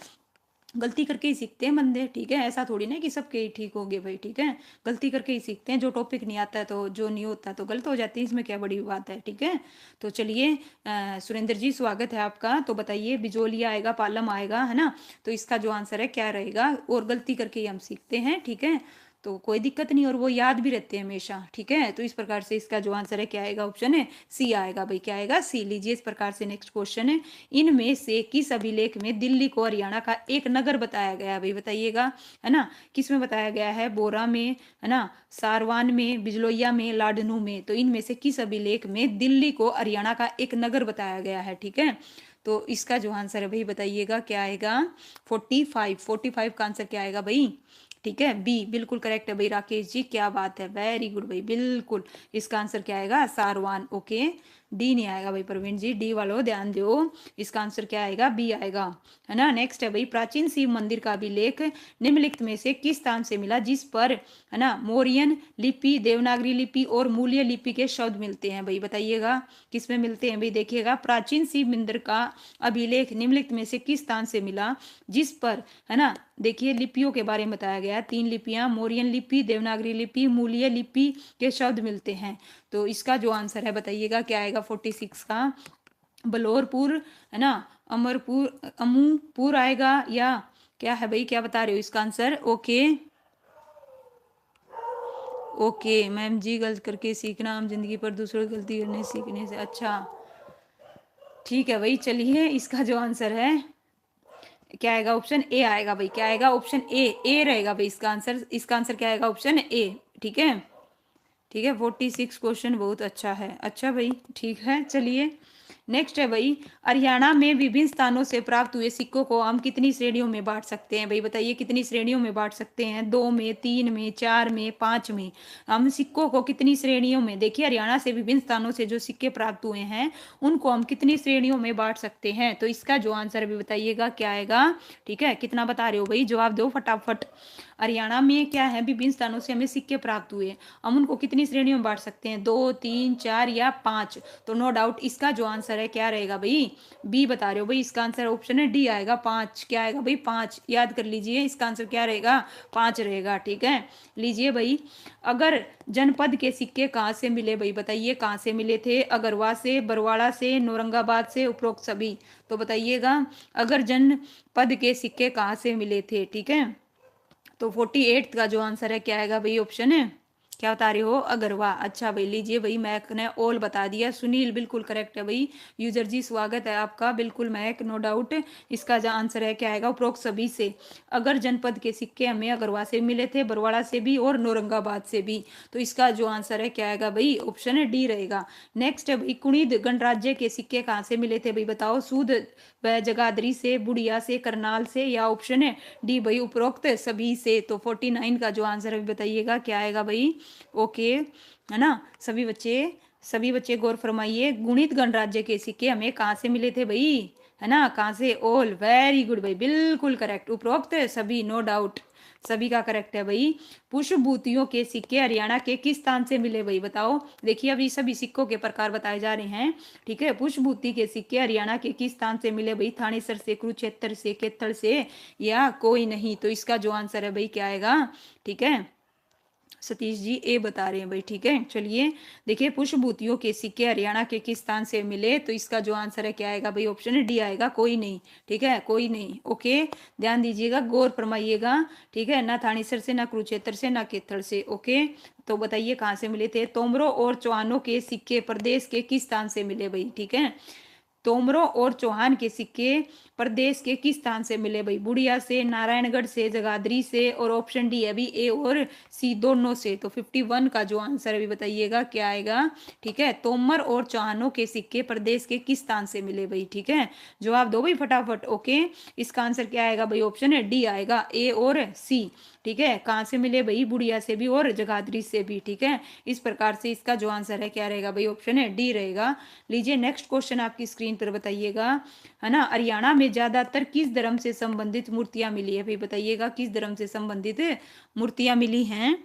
गलती करके ही सीखते हैं बंदे। ठीक है, ऐसा थोड़ी ना कि सबके ही ठीक हो गए भाई। ठीक है, गलती करके ही सीखते हैं, जो टॉपिक नहीं आता है, तो जो नहीं होता तो गलत हो जाती है, इसमें क्या बड़ी बात है। ठीक है, तो चलिए, सुरेंद्र जी स्वागत है आपका। तो बताइए, बिजोलिया आएगा, पालम आएगा, है ना। तो इसका जो आंसर है क्या रहेगा, और गलती करके ही हम सीखते हैं। ठीक है, तो कोई दिक्कत नहीं, और वो याद भी रहते हैं हमेशा। ठीक है, तो इस प्रकार से इसका जो आंसर है क्या आएगा, ऑप्शन है सी आएगा भाई, क्या आएगा, सी। लीजिए, इस प्रकार से नेक्स्ट क्वेश्चन है, इनमें से किस अभिलेख में दिल्ली को हरियाणा का एक नगर बताया गया है भाई, बताइएगा, है ना। किस में बताया गया है, बोरा में, है ना, सारवान में, बिजलोइया में, लाडनू में। तो इनमें से किस अभिलेख में दिल्ली को हरियाणा का एक नगर बताया गया है। ठीक है, तो इसका जो आंसर है भाई बताइएगा क्या आएगा, 45 का आंसर क्या आएगा भाई। ठीक है, बी, बिल्कुल करेक्ट है भाई राकेश जी, क्या बात है, वेरी गुड भाई, बिल्कुल। इसका आंसर क्या आएगा, सारवान, ओके। डी नहीं आएगा भाई प्रवीण जी, डी वालों ध्यान दो, इसका आंसर क्या आएगा, बी आएगा, है ना। नेक्स्ट है भाई, प्राचीन शिव मंदिर का अभिलेख निम्नलिखित में से किस स्थान से मिला जिस पर, है ना, मौर्यन लिपि, देवनागरी लिपि और मूल्य लिपि के शब्द मिलते हैं भाई, बताइएगा किस में मिलते हैं भाई। देखिएगा, प्राचीन शिव मंदिर का अभिलेख निम्नलिखित में से किस स्थान से मिला जिस पर, है ना, देखिए, लिपियों के बारे में बताया गया, 3 लिपियां, मौर्यन लिपि, देवनागरी लिपि, मूल्य लिपि के शब्द मिलते हैं। तो इसका जो आंसर है बताइएगा क्या आएगा, 46 का, बलौरपुर, है ना, अमरपुर, अमूपुर आएगा, या क्या है भाई, क्या बता रहे हो इसका आंसर, ओके। ओके मैम जी, गलत करके सीखना आम जिंदगी पर दूसरों की गलती करने सीखने से। अच्छा ठीक है भाई, चलिए इसका जो आंसर है क्या आएगा, ऑप्शन ए आएगा भाई। क्या आएगा, ऑप्शन ए रहेगा भाई इसका आंसर। इसका आंसर क्या आएगा, ऑप्शन ए। ठीक है, ठीक है। 46 क्वेश्चन बहुत अच्छा है। अच्छा भाई ठीक है, चलिए नेक्स्ट है भाई, हरियाणा में विभिन्न स्थानों से प्राप्त हुए सिक्कों को हम कितनी श्रेणियों में बांट सकते हैं भाई, बताइए कितनी श्रेणियों में बांट सकते हैं, 2 में, 3 में, 4 में, 5 में। हम सिक्कों को कितनी श्रेणियों में, देखिए हरियाणा से विभिन्न स्थानों से जो सिक्के प्राप्त हुए हैं उनको हम कितनी श्रेणियों में बांट सकते हैं। तो इसका जो आंसर भी बताइएगा क्या आएगा। ठीक है, कितना बता रहे हो भाई, जवाब दो फटाफट। हरियाणा में क्या है, विभिन्न स्थानों से हमें सिक्के प्राप्त हुए, हम उनको कितनी श्रेणियों में बांट सकते हैं, 2, 3, 4 या 5। तो नो डाउट इसका जो आंसर है क्या रहेगा भाई, बी बता रहे हो भाई। इसका आंसर ऑप्शन है डी आएगा, 5। क्या आएगा भाई, 5। याद कर लीजिए, इसका आंसर क्या रहेगा, 5 रहेगा। ठीक है, लीजिए भाई, अगर जनपद के सिक्के कहाँ से मिले भाई, बताइए कहाँ से मिले थे, अगरवा से, बरवाड़ा से, औरंगाबाद से, उपरोक्त सभी। तो बताइएगा अगर जनपद के सिक्के कहाँ से मिले थे। ठीक है, तो 48 का जो आंसर है क्या आएगा भाई, ऑप्शन है क्या बता रहे हो, अगरवा। अच्छा भाई, लीजिए भाई, मैक ने ऑल बता दिया, सुनील बिल्कुल करेक्ट है भाई। यूजर जी स्वागत है आपका, बिल्कुल मैक, नो डाउट। इसका जो आंसर है क्या आएगा, उपरोक्त सभी से। अगर जनपद के सिक्के हमें अगरवा से मिले थे, बरवाड़ा से भी और औरंगाबाद से भी। तो इसका जो आंसर है क्या आएगा भाई, ऑप्शन है डी रहेगा। नेक्स्ट है भाई, कुणिद गणराज्य के सिक्के कहाँ से मिले थे भाई, बताओ, सूद व जगाधरी से, बुढ़िया से, करनाल से, या ऑप्शन है डी भाई, उपरोक्त सभी से। तो 49 का जो आंसर है बताइएगा क्या आएगा भाई। ओके है ना, सभी बच्चे गौर फरमाइए, गुणित गणराज्य के सिक्के हमें कहाँ से मिले थे भाई, है ना, कहाँ से, ऑल, वेरी गुड भाई, बिल्कुल करेक्ट, उपरोक्त सभी, नो डाउट सभी का करेक्ट है भाई। पुष्पभूतियों के सिक्के हरियाणा के किस स्थान से मिले भाई, बताओ। देखिए अभी सभी सिक्कों के प्रकार बताए जा रहे हैं। ठीक है, पुष्पभूति के सिक्के हरियाणा के किस स्थान से मिले भाई, थानेसर से, कुरुक्षेत्र से, कैथल से, या कोई नहीं। तो इसका जो आंसर है भाई क्या आएगा। ठीक है, सतीश जी ए बता रहे हैं भाई। ठीक है, चलिए देखिए, पुष्पभूतियों के सिक्के हरियाणा के किस स्थान से मिले, तो इसका जो आंसर है क्या आएगा भाई, ऑप्शन है डी आएगा, कोई नहीं। ठीक है, कोई नहीं। ओके, ध्यान दीजिएगा, गौर फरमाइएगा। ठीक है, ना थानेसर से, ना कुरुक्षेत्र से, ना केथल से। ओके, तो बताइए कहाँ से मिले थे, तोमरों और चौहानों के सिक्के प्रदेश के किस स्थान से मिले भाई। ठीक है, तोमरों और चौहान के सिक्के प्रदेश के किस स्थान से मिले भाई, बुढ़िया से, नारायणगढ़ से, जगाधरी से, और ऑप्शन डी है अभी ए और सी दोनों से। तो 51 का जो आंसर है बताइएगा क्या आएगा। ठीक है, तोमर और चौहानों के सिक्के प्रदेश के किस स्थान से मिले भाई। ठीक है, जवाब दो भाई फटाफट। ओके, इसका आंसर क्या आएगा भाई, ऑप्शन है डी आएगा, ए और सी। ठीक है, कहाँ से मिले भाई, बुढ़िया से भी और जगाधरी से भी। ठीक है, इस प्रकार से इसका जो आंसर है क्या रहेगा भाई, ऑप्शन है डी रहेगा। लीजिए नेक्स्ट क्वेश्चन आपकी स्क्रीन पर बताइएगा, है ना, हरियाणा में ज्यादातर किस धर्म से संबंधित मूर्तियां मिली है भाई, बताइएगा किस धर्म से संबंधित मूर्तियां मिली हैं,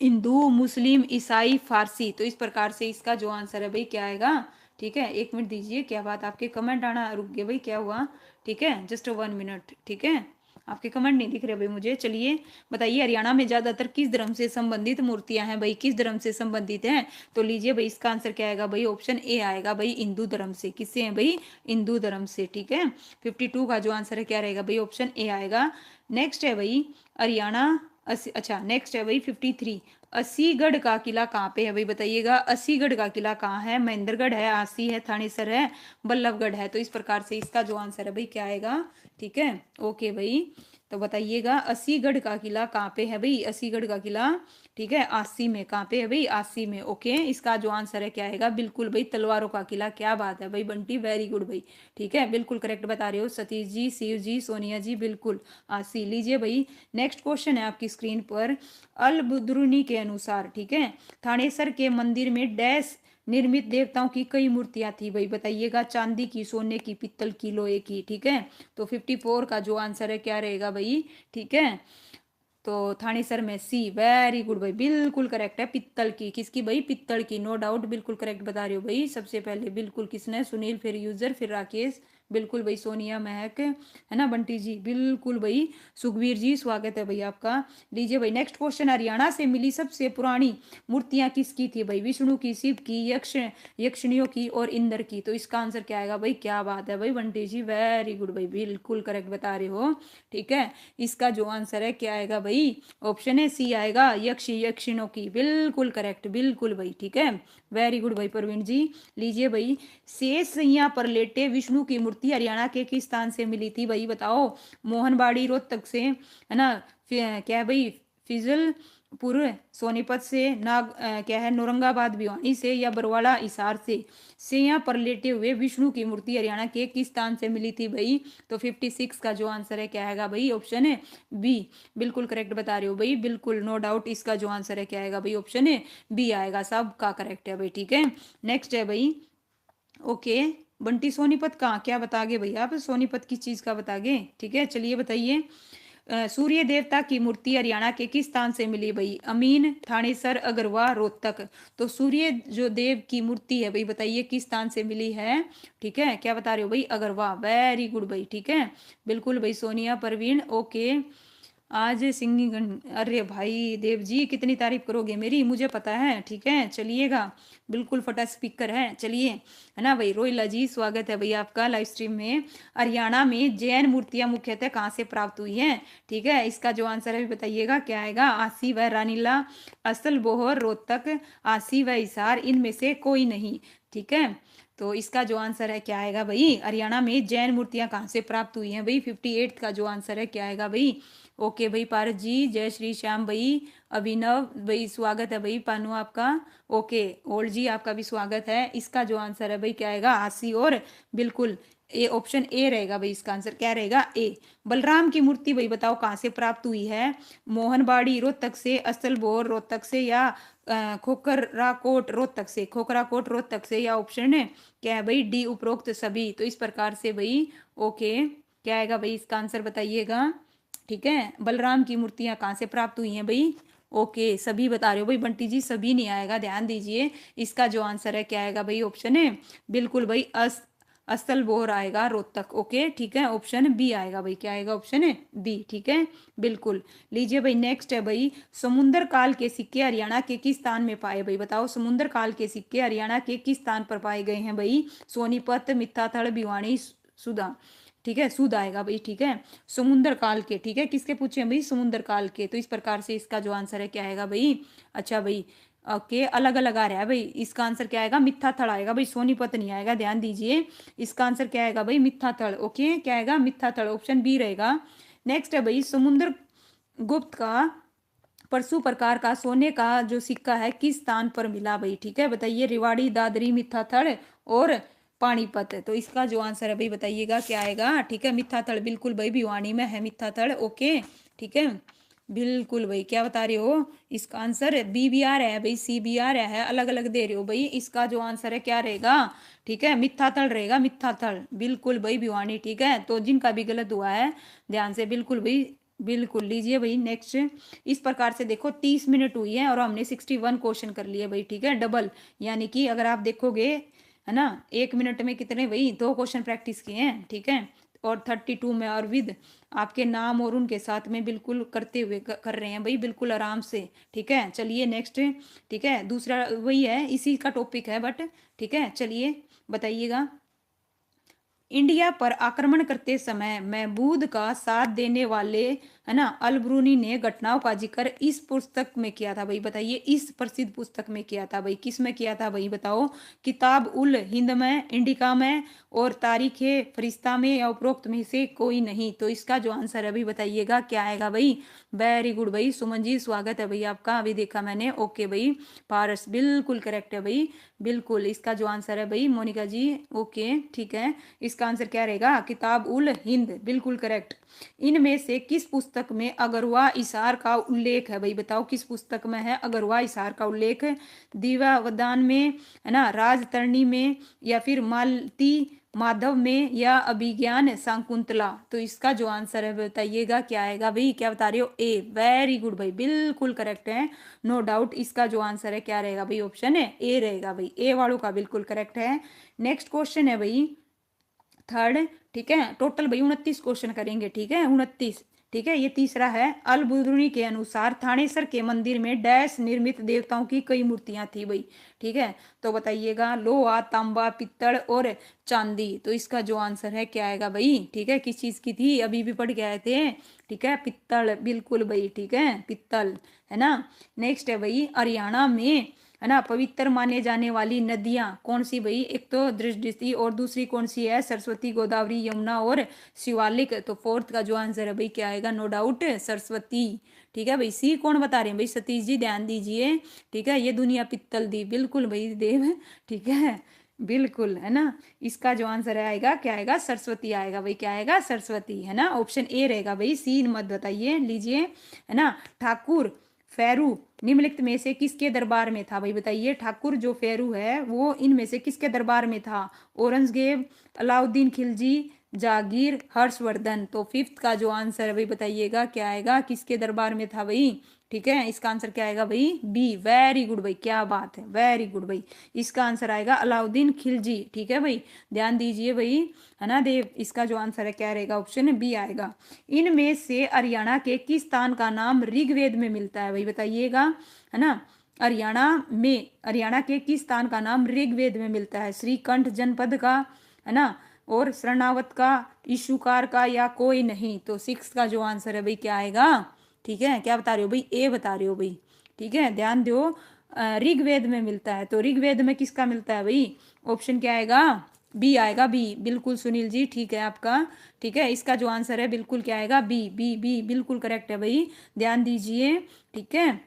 हिंदू, मुस्लिम, ईसाई, फारसी। तो इस प्रकार से इसका जो आंसर है भाई क्या आएगा। ठीक है, 1 मिनट दीजिए, क्या बात, आपके कमेंट आना रुक गए भाई, क्या हुआ। ठीक है, जस्ट 1 मिनट। ठीक है, आपके कमेंट नहीं दिख रहे भाई मुझे। चलिए बताइए, हरियाणा में ज्यादातर किस धर्म से संबंधित मूर्तियां हैं भाई, किस धर्म से संबंधित हैं। तो लीजिए भाई, इसका आंसर क्या आएगा भाई, ऑप्शन ए आएगा भाई, हिंदू धर्म से। किससे है भाई, हिंदू धर्म से। ठीक है, 52 का जो आंसर है क्या रहेगा भाई, ऑप्शन ए आएगा। नेक्स्ट है भाई, हरियाणा, अच्छा नेक्स्ट है भाई 53, अस्सीगढ़ का किला कहाँ पे है भाई, बताइएगा अस्सीगढ़ का किला कहाँ है, महेंद्रगढ़ है, आसी है, थानेसर है, बल्लभगढ़ है। तो इस प्रकार से इसका जो आंसर है भाई क्या आएगा। ठीक है, ओके भाई, तो बताइएगा अस्सीगढ़ का किला कहाँ पे है भाई, अस्सीगढ़ का किला। ठीक है, आसी में, कहाँ पे है भाई, आसी में। ओके, इसका जो आंसर है क्या आएगा, बिल्कुल भाई, तलवारों का किला। क्या बात है भाई बंटी, वेरी गुड भाई। ठीक है, बिल्कुल करेक्ट बता रहे हो सतीश जी, शिव जी, सोनिया जी, बिल्कुल आसी। लीजिए भाई, नेक्स्ट क्वेश्चन है आपकी स्क्रीन पर, अल बुदरुनी के अनुसार, ठीक है, थानेसर के मंदिर में डैश निर्मित देवताओं की कई मूर्तियां थी भाई, बताइएगा, चांदी की, सोने की, पित्तल की, लोहे की। ठीक है, तो 54 का जो आंसर है क्या रहेगा भाई। ठीक है, तो थानेसर में सी, वेरी गुड भाई, बिल्कुल करेक्ट है, पित्तल की। किसकी भाई, पित्तल की, नो डाउट बिल्कुल करेक्ट बता रहे हो भाई। सबसे पहले बिल्कुल किसने, सुनील, फिर यूजर, फिर राकेश, बिल्कुल भाई सोनिया महक, है ना बंटी जी, बिल्कुल भाई सुखबीर जी स्वागत है भाई आपका। लीजिए भाई नेक्स्ट क्वेश्चन, हरियाणा से मिली सबसे पुरानी मूर्तियां किसकी थी भाई? विष्णु की, शिव की, यक्षिणियों की और इंद्र की। तो इसका आंसर क्या आएगा भाई? क्या बात है भाई बंटी जी, वेरी गुड भाई, बिल्कुल करेक्ट बता रहे हो। ठीक है, इसका जो आंसर है क्या आएगा भाई? ऑप्शन है सी आएगा, यक्षिणों की, बिल्कुल करेक्ट, बिल्कुल भाई। ठीक है, वेरी गुड भाई प्रवीण जी। लीजिए भाई, शेष सैया पर लेटे विष्णु की मूर्ति हरियाणा के किस स्थान से मिली थी भाई? बताओ। मोहनबाड़ी रोहतक से, है ना, क्या है भाई, फिजलपुर सोनीपत से, क्या है, औरंगाबाद भिवानी से, या बरवाड़ा हिसार से। सैया पर लेटे हुए विष्णु की मूर्ति हरियाणा के किस स्थान से मिली थी भाई? तो 56 का जो आंसर है क्या आएगा भाई? ऑप्शन है बी, बिल्कुल करेक्ट बता रहे हो भाई, बिल्कुल नो डाउट। इसका जो आंसर है क्या आएगा भाई? ऑप्शन है बी आएगा, सब का करेक्ट है भाई। ठीक है, नेक्स्ट है भाई, ओके, बंटी सोनीपत का क्या बतागे भाई आप? सोनीपत किस चीज का बतागे? ठीक है, चलिए बताइए। सूर्य देवता की मूर्ति हरियाणा के किस स्थान से मिली भाई? अमीन, थानेसर, अगरवा, रोहतक। तो सूर्य जो देव की मूर्ति है भाई, बताइए किस स्थान से मिली है? ठीक है, क्या बता रहे हो भाई? अगरवा, वेरी गुड भाई। ठीक है, बिल्कुल भाई सोनिया, परवीन, ओके। आज सिंगिंग, अरे भाई देव जी कितनी तारीफ करोगे मेरी, मुझे पता है। ठीक है, चलिएगा, बिल्कुल फटा स्पीकर है, चलिए, है ना भाई। रोहिला जी स्वागत है भाई आपका लाइव स्ट्रीम में। हरियाणा में जैन मूर्तियां मुख्यतः कहाँ से प्राप्त हुई हैं? ठीक है, इसका जो आंसर है बताइएगा क्या आएगा? आसी व रानीला, असल बोहर, रोहतक, आसी व हिसार, इनमें से कोई नहीं। ठीक है, तो इसका जो आंसर है क्या आएगा भाई? हरियाणा में जैन मूर्तियां कहाँ से प्राप्त हुई हैं भाई? 58 का जो आंसर है क्या आएगा भाई? ओके भाई पारस जी, जय श्री श्याम भाई, अभिनव भाई स्वागत है भाई, पानू आपका, ओके, ओल्ड जी आपका भी स्वागत है। इसका जो आंसर है भाई क्या आएगा? आसी और, बिल्कुल ए, ऑप्शन ए रहेगा भाई, इसका आंसर क्या रहेगा? ए। बलराम की मूर्ति भाई बताओ कहाँ से प्राप्त हुई है? मोहनबाड़ी रोहतक से, असलबोर रोहतक से, या खोखराकोट रोहतक से, खोखराकोट रोहतक से, या ऑप्शन है क्या है भाई? डी, उपरोक्त सभी। तो इस प्रकार से भाई, ओके, क्या आएगा भाई? इसका आंसर बताइएगा। ठीक है, बलराम की मूर्तियां कहाँ से प्राप्त हुई हैं भाई? ओके, सभी बता रहे हो भाई बंटी जी, सभी नहीं आएगा, ध्यान दीजिए। इसका जो आंसर है क्या आएगा भाई? ऑप्शन है बिल्कुल भाई, असल बोहर आएगा रोहतक। ओके, ठीक है, ऑप्शन बी आएगा भाई, क्या आएगा? ऑप्शन है बी। ठीक है, बिल्कुल। लीजिए भाई नेक्स्ट है भाई, समुद्र काल के सिक्के हरियाणा के किस स्थान में पाए भाई? बताओ, समुद्र काल के सिक्के हरियाणा के किस स्थान पर पाए गए हैं भाई? सोनीपत, मित्ताथड़, भिवानी, सुधा। ठीक है, सूद आएगा भाई। ठीक है, समुद्र काल के, ठीक है, किसके पूछे हैं भाई? समुद्र काल के। तो इस प्रकार से इसका जो आंसर है क्या आएगा भाई? अच्छा भाई, ओके, अलग अलग आ रहा है भाई। इसका आंसर क्या आएगा? मिथ्याथल आएगा भाई, सोनीपत नहीं आएगा, ध्यान दीजिए। इसका आंसर क्या आएगा भाई? मिथ्याथल। ओके, क्या आएगा? मिथ्याथल, ऑप्शन बी रहेगा। नेक्स्ट है भाई, समुद्र गुप्त का परशु प्रकार का सोने का जो सिक्का है किस स्थान पर मिला भाई? ठीक है, बताइए। रेवाड़ी, दादरी, मिथ्याथल और पानीपत। तो इसका जो आंसर है भाई बताइएगा क्या आएगा? ठीक है, मिथ्याथल, बिल्कुल भाई, भिवानी में है मिथ्याथल। ओके, ठीक है, बिल्कुल भाई, क्या बता रहे हो? इसका आंसर बी भी आ रहा है भाई, सी भी आ रहा है, अलग अलग दे रहे हो भाई। इसका जो आंसर है क्या रहेगा? ठीक है, मिथ्याथल रहेगा, मिथ्याथल, बिल्कुल भाई, भिवानी। ठीक है, तो जिनका भी गलत हुआ है ध्यान से, बिल्कुल भाई, बिल्कुल। लीजिए भाई नेक्स्ट, इस प्रकार से देखो 30 मिनट हुई है और हमने 61 क्वेश्चन कर लिए भाई। ठीक है, डबल, यानी कि अगर आप देखोगे, है ना, 1 मिनट में कितने भाई? 2 क्वेश्चन प्रैक्टिस किए हैं। ठीक है, और 32 में, और विद आपके नाम और उनके साथ में बिल्कुल करते हुए कर रहे हैं भाई, बिल्कुल आराम से। ठीक है, चलिए नेक्स्ट। ठीक है, दूसरा वही है, इसी का टॉपिक है बट, ठीक है, चलिए बताइएगा। इंडिया पर आक्रमण करते समय महमूद का साथ देने वाले, है ना, अलब्रूनी ने घटनाओं का जिक्र इस पुस्तक में किया था भाई? बताइए, इस प्रसिद्ध पुस्तक में किया था भाई, किस में किया था भाई? बताओ। किताब उल हिंद में, इंडिका में, और तारीख फरिश्ता में, या उपरोक्त में से कोई नहीं। तो इसका जो आंसर है भाई बताइएगा क्या आएगा भाई? वेरी गुड भाई, सुमन जी स्वागत है भाई आपका, अभी देखा मैंने। ओके भाई, पारस बिल्कुल करेक्ट है भाई, बिल्कुल। इसका जो आंसर है भाई, मोनिका जी, ओके, ठीक है, इसका आंसर क्या रहेगा? किताब उल हिंद, बिल्कुल करेक्ट। इनमें से किस पुस्तक में अगरवा इसार का उल्लेख है भाई? बताओ, किस पुस्तक में है अगरवा इसार का उल्लेख? दीवावदान में, है ना, राजतरणी में, या फिर मालती माधव में, या अभिज्ञान शाकुंतला। तो इसका जो आंसर है बताइएगा क्या आएगा भाई? क्या बता रहे हो? ए, वेरी गुड भाई, बिल्कुल करेक्ट है, नो डाउट। इसका जो आंसर है क्या रहेगा भाई? ऑप्शन है ए रहेगा भाई, ए वालों का बिल्कुल करेक्ट है। नेक्स्ट क्वेश्चन है भाई, थर्ड, ठीक है। टोटल भाई 29 क्वेश्चन करेंगे, ठीक है, 29, ठीक है। ये तीसरा है, अल बुदरुनी के अनुसार थानेसर के मंदिर में डैश निर्मित देवताओं की कई मूर्तियां थी भाई, ठीक है। तो बताइएगा लोहा, तांबा, पित्तल और चांदी। तो इसका जो आंसर है क्या आएगा भाई, ठीक है। किस चीज की थी, अभी भी पढ़ के आए थे, ठीक है, पित्तल, बिल्कुल भाई, ठीक है, पित्तल, है ना। नेक्स्ट है भाई, हरियाणा में, है ना, पवित्र माने जाने वाली नदियां कौन सी भाई, एक तो दृष्टि और दूसरी कौन सी है, सरस्वती, गोदावरी, यमुना और शिवालिक। तो फोर्थ का जो आंसर है भाई क्या आएगा, नो डाउट सरस्वती, ठीक है भाई। सी कौन बता रहे हैं भाई, सतीश जी, ध्यान दीजिए, ठीक है। ये दुनिया पित्तल दी, बिल्कुल भाई देव, ठीक है, बिल्कुल, है ना। इसका जो आंसर आएगा क्या आएगा, सरस्वती आएगा भाई, क्या आएगा, सरस्वती, है ना। ऑप्शन ए रहेगा भाई, सी मत बताइए, लीजिए, है ना। ठाकुर फेरू निम्नलिखित में से किसके दरबार में था भाई, बताइए। ठाकुर जो फेरू है वो इनमें से किसके दरबार में था, औरंगजेब, अलाउद्दीन खिलजी, जागीर, हर्षवर्धन। तो फिफ्थ का जो आंसर है भाई बताइएगा क्या आएगा, किसके दरबार में था भाई, ठीक है। इसका आंसर क्या आएगा भाई, बी, वेरी गुड भाई, क्या बात है, वेरी गुड भाई। इसका आंसर आएगा अलाउद्दीन खिलजी, ठीक है भाई, ध्यान दीजिए भाई, है ना देव। इसका जो आंसर है क्या रहेगा, ऑप्शन बी आएगा। इनमें से हरियाणा के किस स्थान का नाम ऋग्वेद में मिलता है भाई, बताइएगा, है ना। हरियाणा के किस स्थान का नाम ऋग्वेद में मिलता है, श्रीकंठ जनपद का, है ना, और शरणावत का, ईशुकार का, या कोई नहीं। तो सिक्स का जो आंसर है भाई क्या आएगा, ठीक है। क्या बता रहे हो भाई, ए बता रहे हो भाई, ठीक है, ध्यान दो। ऋग्वेद में मिलता है, तो ऋग्वेद में किसका मिलता है भाई, ऑप्शन क्या आएगा, बी आएगा, बी, बिल्कुल सुनील जी, ठीक है आपका, ठीक है। इसका जो आंसर है बिल्कुल क्या आएगा, बी, बी, बी, बिल्कुल करेक्ट है भाई, ध्यान दीजिए, ठीक है।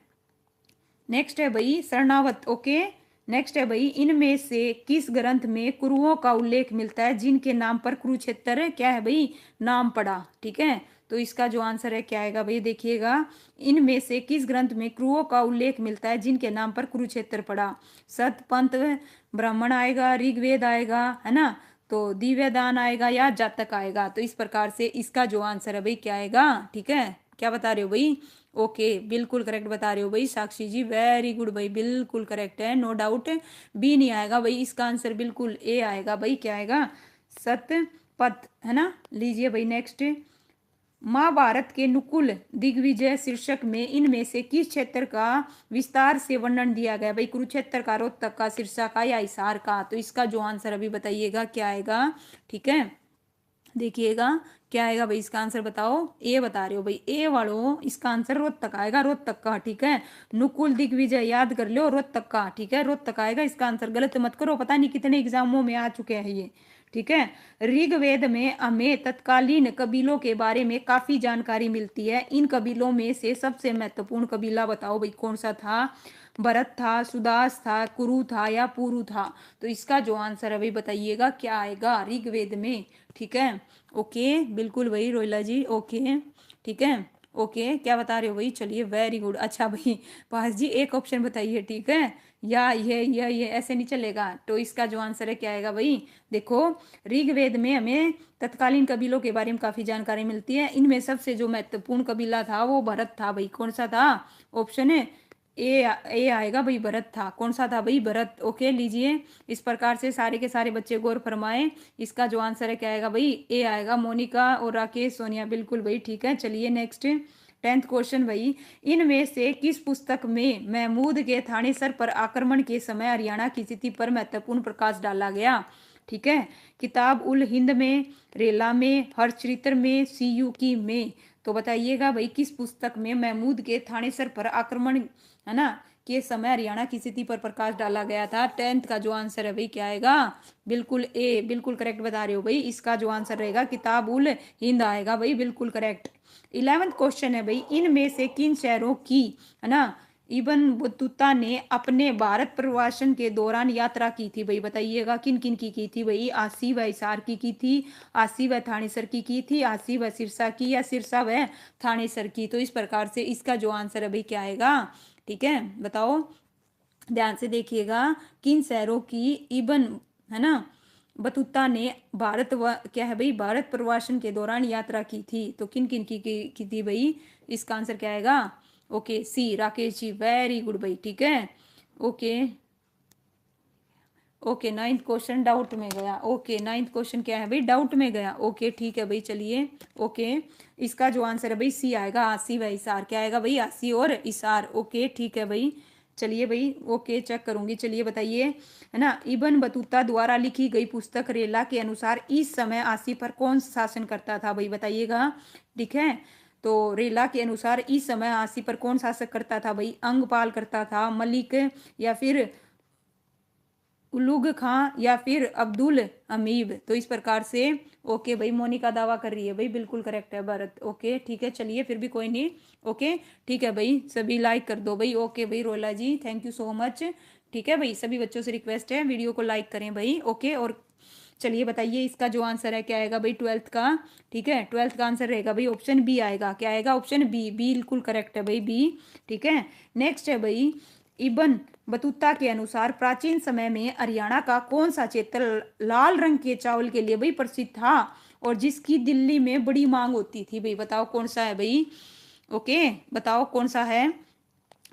नेक्स्ट है भाई शरणावत, ओके। नेक्स्ट है भाई, इनमें से किस ग्रंथ में कुरुओं का उल्लेख मिलता है जिनके नाम पर कुरुक्षेत्र क्या है भाई, नाम पड़ा, ठीक है। तो इसका जो आंसर है क्या आएगा भाई, देखिएगा, इनमें से किस ग्रंथ में कुरुओं का उल्लेख मिलता है जिनके नाम पर कुरुक्षेत्र पड़ा, सत, पंत, ब्राह्मण आएगा, ऋग्वेद आएगा, है ना, तो दिव्यदान आएगा, या जातक आएगा। तो इस प्रकार से इसका जो आंसर है भाई क्या आएगा, ठीक है। क्या बता रहे हो भाई, ओके, बिल्कुल करेक्ट बता रहे हो भाई साक्षी जी, वेरी गुड भाई, बिल्कुल करेक्ट है, नो डाउट। बी नहीं आएगा भाई, इसका आंसर बिल्कुल ए आएगा भाई, क्या आएगा, सतपथ, है ना। लीजिए भाई नेक्स्ट, महाभारत के नुकुल दिग्विजय शीर्षक में इनमें से किस क्षेत्र का विस्तार से वर्णन दिया गया भाई, कुरुक्षेत्र का, रोहतक का, सिरसा का, या हिसार का। तो इसका जो आंसर अभी बताइएगा क्या आएगा, ठीक है। देखिएगा क्या आएगा भाई, इसका आंसर बताओ, ए बता रहे हो भाई, ए वालों, इसका आंसर रोहतक आएगा, रोहतक का, ठीक है। नुकुल दिग्विजय याद कर लो, रोहतक का, ठीक है, रोहतक आएगा इसका आंसर, गलत मत करो, पता नहीं कितने एग्जामों में आ चुके हैं ये, ठीक है। ऋग्वेद में हमें तत्कालीन कबीलों के बारे में काफी जानकारी मिलती है, इन कबीलों में से सबसे महत्वपूर्ण कबीला बताओ भाई कौन सा था, भरत था, सुदास था, कुरु था, या पुरु था। तो इसका जो आंसर है भाई बताइएगा क्या आएगा ऋग्वेद में, ठीक है। ओके, बिल्कुल भाई रोहिला जी, ओके, ठीक है, ओके। क्या बता रहे हो भाई, चलिए वेरी गुड, अच्छा भाई पास जी एक ऑप्शन बताइए, ठीक है, या ये ऐसे नहीं चलेगा। तो इसका जो आंसर है क्या आएगा भाई, देखो, ऋग्वेद में हमें तत्कालीन कबीलों के बारे में काफी जानकारी मिलती है, इनमें सबसे जो महत्वपूर्ण कबीला था वो भरत था भाई, कौन सा था, ऑप्शन है ए आएगा भाई, भरत था, कौन सा था भाई, भरत, ओके। लीजिए, इस प्रकार से सारे के सारे बच्चे गौर फरमाए, इसका जो आंसर है क्या आएगा भाई, ए आएगा, मोनिका और राकेश, सोनिया, बिल्कुल भाई, ठीक है। चलिए नेक्स्ट 10th क्वेश्चन भाई, इनमें से किस पुस्तक में महमूद के थानेसर पर आक्रमण के समय हरियाणा की स्थिति पर महत्वपूर्ण प्रकाश डाला गया, ठीक है। किताब उल हिंद में, रेला में, हरचरित्र में, सीयूकी में। तो बताइएगा भाई किस पुस्तक में महमूद के थानेसर पर आक्रमण, है ना, के समय हरियाणा की स्थिति पर प्रकाश डाला गया था। 10th का जो आंसर है भाई क्या आएगा, बिल्कुल ए, बिल्कुल करेक्ट बता रहे हो भाई, इसका जो आंसर रहेगा किताब उल हिंद आएगा भाई, बिल्कुल करेक्ट। 11th क्वेश्चन है भाई, इनमें से किन शहरों की, है ना, इब्न बतूता ने अपने भारत प्रवासन के दौरान यात्रा की थी भाई, बताइएगा किन किन की थी भाई, आसी व हिसार की थी, आसी व थानेसर की थी, आसी व सिरसा की, या सिरसा व थानेसर की। तो इस प्रकार से इसका जो आंसर है भाई क्या आएगा, ठीक है, बताओ, ध्यान से देखिएगा, किन शहरों की इब्न, है ना, बतूता ने भारत व क्या है भाई, भारत प्रवासन के दौरान यात्रा की थी। तो किन किन की थी भाई, इसका आंसर क्या आएगा, ओके, सी, राकेश जी, वेरी गुड भाई, ठीक है, okay. Okay, ninth question doubt में गया। ओके, नाइन्थ क्वेश्चन क्या है भाई, डाउट में गया। ओके ठीक है भाई, चलिए। ओके, इसका जो आंसर है भाई सी आएगा, आसी व इसार। क्या आएगा भाई, आसी और इसार। ओके ठीक है भाई, चलिए भाई। ओके, चेक करूंगी, चलिए बताइए, है ना। इब्न बतूता द्वारा लिखी गई पुस्तक रेला के अनुसार इस समय आसी पर कौन शासन करता था भाई, बताइएगा। ठीक है, तो रेला के अनुसार इस समय आसी पर कौन शासक करता था भाई, अंगपाल करता था, मलिक, या फिर उलुग खां, या फिर अब्दुल हमीद। तो इस प्रकार से ओके भाई, मोनिका दावा कर रही है भाई, बिल्कुल करेक्ट है भरत। ओके ठीक है, चलिए फिर भी कोई नहीं। ओके ठीक है भाई, सभी लाइक कर दो भाई। ओके भाई रोला जी, थैंक यू सो मच। ठीक है भाई, सभी बच्चों से रिक्वेस्ट है वीडियो को लाइक करें भाई। ओके, और चलिए बताइए इसका जो आंसर है क्या आएगा भाई, ट्वेल्थ का। ठीक है, ट्वेल्थ का आंसर रहेगा भाई ऑप्शन बी आएगा। क्या आएगा, ऑप्शन बी, बिल्कुल करेक्ट है भाई, बी। ठीक है, नेक्स्ट है भाई, इब्न बतूता के अनुसार प्राचीन समय में हरियाणा का कौन सा क्षेत्र लाल रंग के चावल के लिए भाई प्रसिद्ध था, और जिसकी दिल्ली में बड़ी मांग होती थी भाई, बताओ कौन सा है भाई। ओके, बताओ कौन सा है,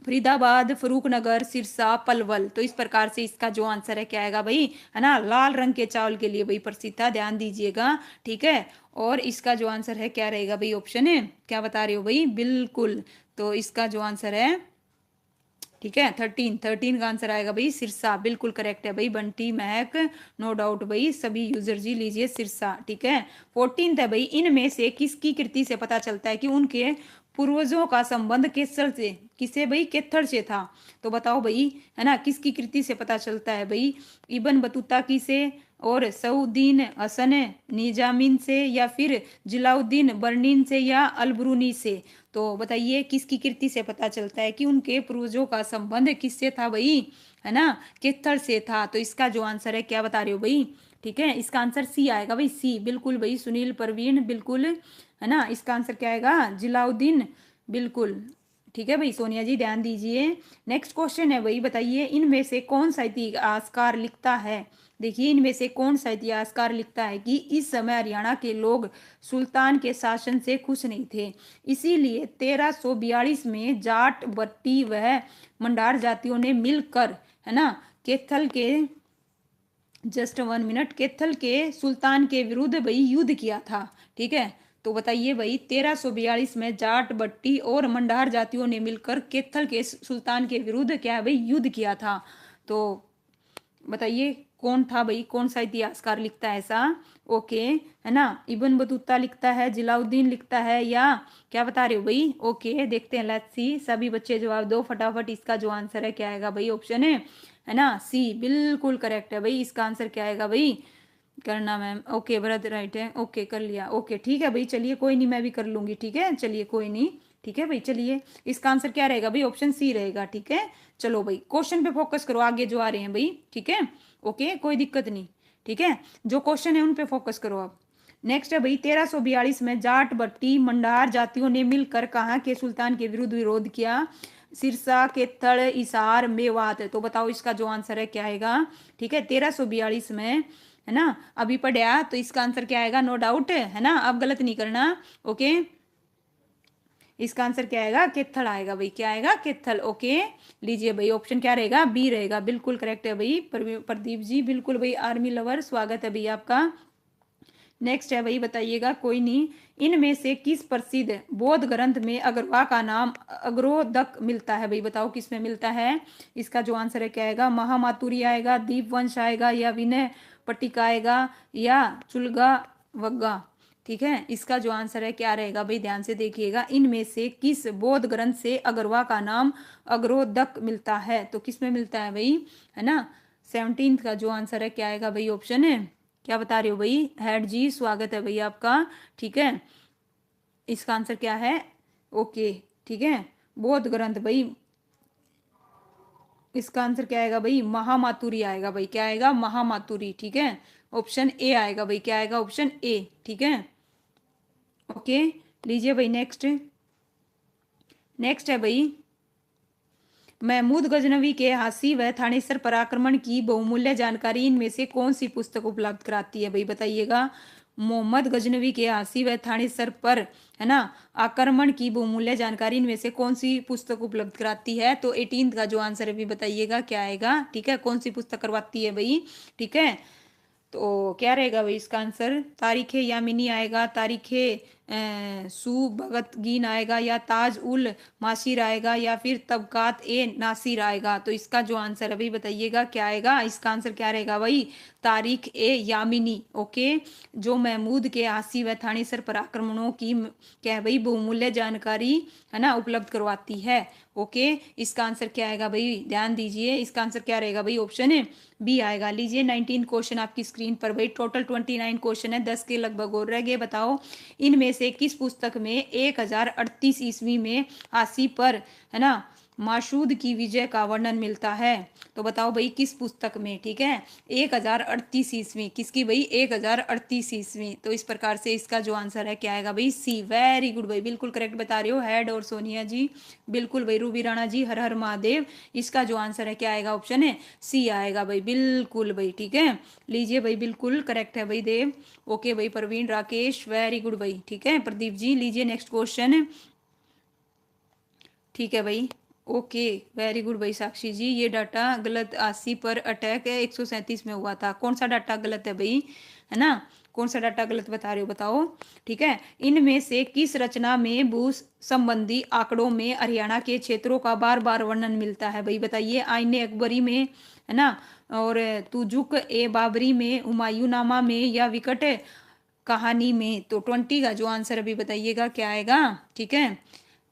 फरीदाबाद, फरूखनगर, सिरसा, पलवल। तो इस प्रकार से इसका जो आंसर है क्या आएगा भाई, है ना, लाल रंग के चावल के लिए भाई प्रसिद्ध था, ध्यान दीजिएगा। ठीक है, और इसका जो आंसर है क्या रहेगा भाई, ऑप्शन है, क्या बता रहे हो भाई, बिल्कुल। तो इसका जो आंसर है, ठीक है, 13 का आंसर आएगा भाई सिरसा, बिल्कुल करेक्ट है भाई, बंटी, महक, नो डाउट भाई, सभी यूजर जी लीजिए सिरसा। ठीक है, 14 है भाई, इनमें से किसकी कृति से पता चलता है कि उनके पूर्वजों का संबंध केसर से, किसे भाई, केथर से था। तो बताओ भाई, है ना, किसकी कृति से पता चलता है भाई, इब्न बतूता की से, और सऊद्दीन हसन निजामीन से, या फिर जलाउद्दीन बर्नीन से, या अलबरूनी से। तो बताइए किसकी कृति से पता चलता है कि उनके पूर्वजों का संबंध किससे था भाई, है ना, केथर से था। तो इसका जो आंसर है क्या बता रहे हो भाई। ठीक है, इसका आंसर सी आएगा भाई, सी, बिल्कुल भाई, सुनील प्रवीण, बिल्कुल, है ना। इसका आंसर क्या आएगा, जलाउद्दीन, बिल्कुल। ठीक है भाई, सोनिया जी ध्यान दीजिए। नेक्स्ट क्वेश्चन है भाई, बताइए इनमें से कौन सा इतिहासकार लिखता है, देखिए इनमें से कौन सा इतिहासकार लिखता है कि इस समय हरियाणा के लोग सुल्तान के शासन से खुश नहीं थे, इसीलिए 1342 में जाट, बट्टी व मंडार जातियों ने मिलकर, है ना, कैथल के, जस्ट 1 मिनट, कैथल के सुल्तान के विरुद्ध भाई युद्ध किया था। ठीक है, तो बताइए भाई 1342 में जाट, बट्टी और मंडार जातियों ने मिलकर कैथल के सुल्तान के विरुद्ध क्या है भाई, युद्ध किया था। तो बताइए कौन था भाई, कौन सा इतिहासकार लिखता है ऐसा। ओके, है ना, इब्न बतूता लिखता है, जलाउद्दीन लिखता है, या क्या बता रहे हो भाई। ओके देखते हैं, लेट्स सी, सभी बच्चे जवाब दो फटाफट। इसका जो आंसर है क्या आएगा भाई, ऑप्शन है ना, सी, बिल्कुल करेक्ट है भाई। इसका आंसर क्या आएगा भाई, करना मैम। ओके भरत राइट है, ओके कर लिया। ओके ठीक है भाई, चलिए कोई नहीं, मैं भी कर लूंगी। ठीक है, चलिए कोई नहीं। ठीक है भाई, चलिए इसका आंसर क्या रहेगा भाई, ऑप्शन सी रहेगा। ठीक है, चलो भाई क्वेश्चन पे फोकस करो, आगे जो आ रहे हैं भाई। ठीक है, ओके कोई दिक्कत नहीं। ठीक है, जो क्वेश्चन है उन पे फोकस करो आप। नेक्स्ट है भाई, 1342 में जाट, बट्टी, मंडार जातियों ने मिलकर कहाँ के सुल्तान के विरुद्ध विरोध किया, सिरसा, केतड़, इसार, मेवात। तो बताओ इसका जो आंसर है क्या आएगा। ठीक है, 1342 में, है ना, अभी पढ़ा, तो इसका आंसर क्या आएगा, नो डाउट, है ना, अब गलत नहीं करना। ओके, इसका आंसर क्या आएगा, केथल आएगा भाई, क्या आएगा, केथल। ओके, लीजिए भाई, ऑप्शन क्या रहेगा, बी रहेगा, बिल्कुल करेक्ट है भाई। प्रदीप जी बिल्कुल भाई, आर्मी लवर, स्वागत है भाई आपका। नेक्स्ट है भाई, बताइएगा कोई नहीं, इनमें से किस प्रसिद्ध बौद्ध ग्रंथ में अगरवा का नाम अग्रोदक मिलता है भाई, बताओ किस में मिलता है। इसका जो आंसर है क्या आएगा, महामातुरी आएगा, दीपवंश आएगा, या विनय पट्टिका आएगा, या चुलगा वग्गा। ठीक है, इसका जो आंसर है क्या रहेगा भाई, ध्यान से देखिएगा, इनमें से किस बौद्ध ग्रंथ से अगरवा का नाम अग्रोदक मिलता है। तो किस में मिलता है भाई, है ना, 17 का जो आंसर है क्या आएगा भाई, ऑप्शन है, क्या बता रहे हो भाई, हेड जी स्वागत है भाई आपका। ठीक है, इसका आंसर क्या है, ओके ठीक है, बौद्ध ग्रंथ भाई, इसका आंसर क्या आएगा भाई, महामातुरी आएगा भाई, क्या आएगा, महामातुरी। ठीक है, ऑप्शन ए आएगा भाई, क्या आएगा, ऑप्शन ए। ठीक है, ओके लीजिए भाई, नेक्स्ट, नेक्स्ट है भाई, महमूद गजनवी के हासी व थानेसर पर आक्रमण की बहुमूल्य जानकारी इनमें से कौन सी पुस्तक उपलब्ध कराती है भाई बताइएगा। मोहम्मद गजनवी के हासी व थानेसर पर, है ना, आक्रमण की बहुमूल्य जानकारी इनमें से कौन सी पुस्तक उपलब्ध कराती है? तो 18 का जो आंसर है भी बताइएगा क्या आएगा। ठीक है, कौन सी पुस्तक करवाती है भाई। ठीक है, तो क्या रहेगा भाई इसका आंसर? तारीख यामिनी आएगा, तारीख सु भगतगीन आएगा, या ताज उल मासिर आएगा, या फिर तबकात ए नासिर आएगा। तो इसका जो आंसर है भाई बताइएगा क्या आएगा। इसका आंसर क्या रहेगा भाई? तारीख ए यामिनी। ओके, जो महमूद के आसी व थानेसर पर आक्रमणों की क्या है भाई बहुमूल्य जानकारी, है ना, उपलब्ध करवाती है। ओके, इसका आंसर क्या आएगा भाई? ध्यान दीजिए, इसका आंसर क्या रहेगा भाई? ऑप्शन है बी आएगा। लीजिए 19 क्वेश्चन आपकी स्क्रीन पर भाई, टोटल 29 क्वेश्चन है, 10 के लगभग और रह गए। बताओ इनमें से किस पुस्तक में 1038 ईस्वी में हासी पर, है ना, मासूद की विजय का वर्णन मिलता है? तो बताओ भाई किस पुस्तक में। ठीक है, 1038 ईस्वी किसकी भाई? 1038 ईस्वी। तो इस प्रकार से इसका जो आंसर है क्या आएगा भाई? सी। वेरी गुड भाई, बिल्कुल करेक्ट बता रहे हो हेड और सोनिया जी। बिल्कुल भाई, रूबी राणा जी, हर हर महादेव। इसका जो आंसर है क्या आएगा? ऑप्शन है सी आएगा भाई, बिल्कुल भाई। ठीक है, लीजिए भाई, बिल्कुल करेक्ट है भाई देव। ओके भाई, प्रवीण राकेश, वेरी गुड भाई। ठीक है, प्रदीप जी, लीजिए नेक्स्ट क्वेश्चन। ठीक है भाई, ओके, वेरी गुड भाई। साक्षी जी, ये डाटा गलत, 80 पर अटैक है 137 में हुआ था। कौन सा डाटा गलत है भाई, है ना? कौन सा डाटा गलत बता रहे हो बताओ। ठीक है, इनमें से किस रचना में भू संबंधी आंकड़ों में हरियाणा के क्षेत्रों का बार बार वर्णन मिलता है भाई बताइए? आईने अकबरी में, है ना, और तुजुक ए बाबरी में, हुमायूंनामा में, या विकट कहानी में? तो 20 का जो आंसर अभी बताइएगा क्या आएगा। ठीक है,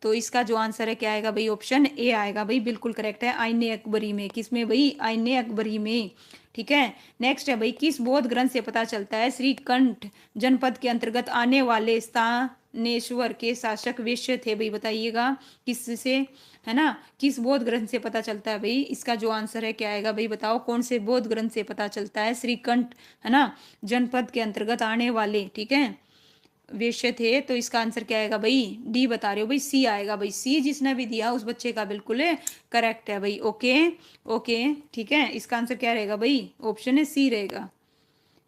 तो इसका जो आंसर है क्या आएगा भाई? ऑप्शन ए आएगा भाई, बिल्कुल करेक्ट है। आईने अकबरी में, किसमें भाई? आईने अकबरी में। ठीक है, नेक्स्ट है भाई, किस बौद्ध ग्रंथ से पता चलता है श्रीकंठ जनपद के अंतर्गत आने वाले स्थानेश्वर के शासक वैश्य थे भाई बताइएगा? किससे, है ना, किस बौद्ध ग्रंथ से पता चलता है भाई? इसका जो आंसर है क्या आएगा भाई बताओ? कौन से बौद्ध ग्रंथ से पता चलता है श्रीकंठ, है ना, जनपद के अंतर्गत आने वाले, ठीक है, वैश्य थे? तो इसका आंसर क्या आएगा भाई? डी बता रहे हो भाई, सी आएगा भाई। सी जिसने भी दिया उस बच्चे का बिल्कुल करेक्ट है भाई। ओके ओके, ठीक है, इसका आंसर क्या रहेगा भाई? ऑप्शन है सी रहेगा।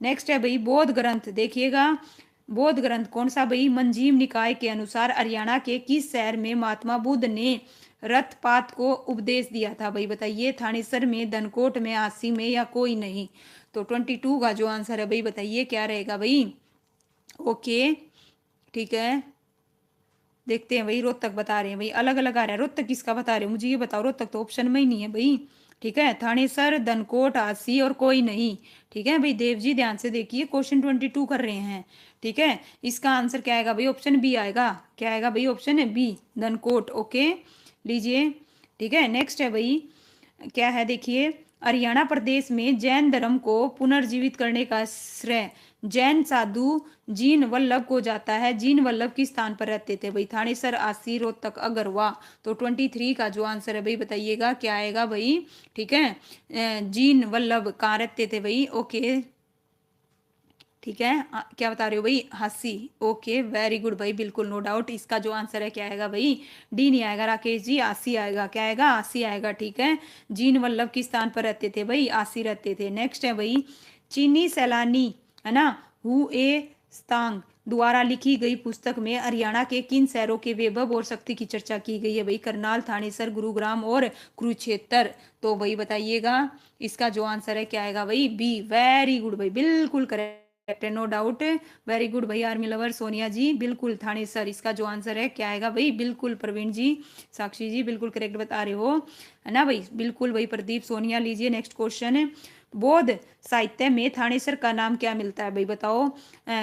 नेक्स्ट है भाई, बौद्ध ग्रंथ, देखिएगा बौद्ध ग्रंथ कौन सा भाई? मंजीम निकाय के अनुसार हरियाणा के किस शहर में महात्मा बुद्ध ने रथपात को उपदेश दिया था भाई बताइए? थानेसर में, धनकोट में, आसी में, या कोई नहीं? तो 22 का जो आंसर है भाई बताइए क्या रहेगा भाई? ओके, ठीक है, देखते हैं भाई। रोहतक बता रहे हैं भाई, अलग अलग आ रहा है। रोहतक किसका बता रहे हो मुझे ये बताओ? रोहतक तो ऑप्शन में ही नहीं है भाई। ठीक है, थानेसर, धनकोट, आसी और कोई नहीं। ठीक है भाई, देव जी ध्यान से देखिए, क्वेश्चन 22 कर रहे हैं। ठीक है, इसका आंसर क्या आएगा भाई? ऑप्शन बी आएगा। क्या आएगा भाई? ऑप्शन है बी, धनकोट। ओके, लीजिए, ठीक है, नेक्स्ट है भाई, क्या है देखिए, हरियाणा प्रदेश में जैन धर्म को पुनर्जीवित करने का श्रेय जैन साधु जीन वल्लभ को जाता है। जीन वल्लभ किस स्थान पर रहते थे भाई? थानेसर, आसी, रोहतक, अगरवा? तो 23 का जो आंसर है भाई बताइएगा क्या आएगा भाई? ठीक है, जीन वल्लभ कहाँ रहते थे भाई? ओके, ठीक है, क्या बता रहे हो भाई? हंसी। ओके, वेरी गुड भाई, बिल्कुल नो डाउट। इसका जो आंसर है क्या आएगा भाई? डी नहीं आएगा राकेश जी, आसी आएगा। क्या आएगा? आसी आएगा। ठीक है, जीन वल्लभ किस स्थान पर रहते थे भाई? आसी रहते थे। नेक्स्ट है भाई, चीनी सैलानी, है ना, हु ए स्तांग द्वारा लिखी गई पुस्तक में हरियाणा के किन शहरों के वैभव और शक्ति की चर्चा की गई है भाई? करनाल, थानेसर, गुरुग्राम और कुरुक्षेत्र? तो भाई बताइएगा इसका जो आंसर है क्या आएगा भाई? बी। वेरी गुड भाई, बिल्कुल करेक्ट है, नो डाउट। वेरी गुड भाई, आर्मी लवर सोनिया जी, बिल्कुल थानेसर। इसका जो आंसर है क्या आएगा भाई? बिल्कुल प्रवीण जी, साक्षी जी, बिल्कुल करेक्ट बता रहे हो, है ना भाई? बिल्कुल भाई, प्रदीप, सोनिया। लीजिए नेक्स्ट क्वेश्चन है, बौद्ध साहित्य में थानेसर का नाम क्या मिलता है भाई बताओ?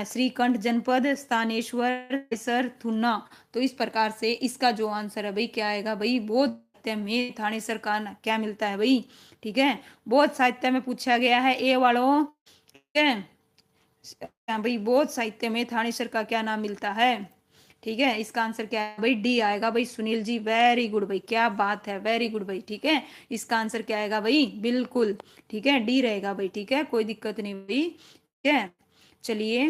श्रीकंठ जनपद, स्थानेश्वर, सर, थुन्ना? तो इस प्रकार से इसका जो आंसर है भाई क्या आएगा भाई? बौद्ध साहित्य में थानेसर का क्या मिलता है भाई? ठीक है, बौद्ध साहित्य में पूछा गया है ए वालों। ठीक है, भाई बौद्ध साहित्य में थानेसर का क्या नाम मिलता है? ठीक है, इसका आंसर क्या है भाई? डी आएगा भाई। सुनील जी, वेरी गुड भाई, क्या बात है, वेरी गुड भाई। ठीक है, इसका आंसर क्या आएगा भाई? बिल्कुल, ठीक है, डी रहेगा भाई। ठीक है, कोई दिक्कत नहीं भाई। ठीक है, चलिए,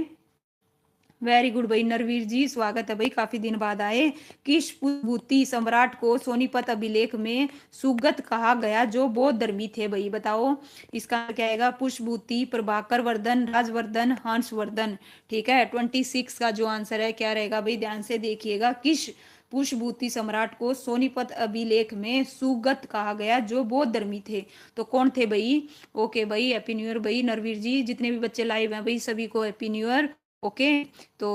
वेरी गुड भाई नरवीर जी, स्वागत है भाई, काफी दिन बाद आए। किस पुष्पभूति सम्राट को सोनीपत अभिलेख में सुगत कहा गया जो बहुत धर्मी थे? भाई बताओ इसका क्या आएगा। पुष्पभूति, प्रभाकर वर्धन, राजवर्धन, हंसवर्धन। ठीक है, 26 का जो आंसर है क्या रहेगा भाई, ध्यान से देखिएगा। किस पुष्पभूति सम्राट को सोनीपत अभिलेख में सुगत कहा गया जो बहुत धर्मी थे? तो कौन थे भाई? ओके भाई, हैप्पी न्यू ईयर भाई नरवीर जी, जितने भी बच्चे लाइव हैं भाई सभी को हैप्पी न्यू ईयर। ओके, तो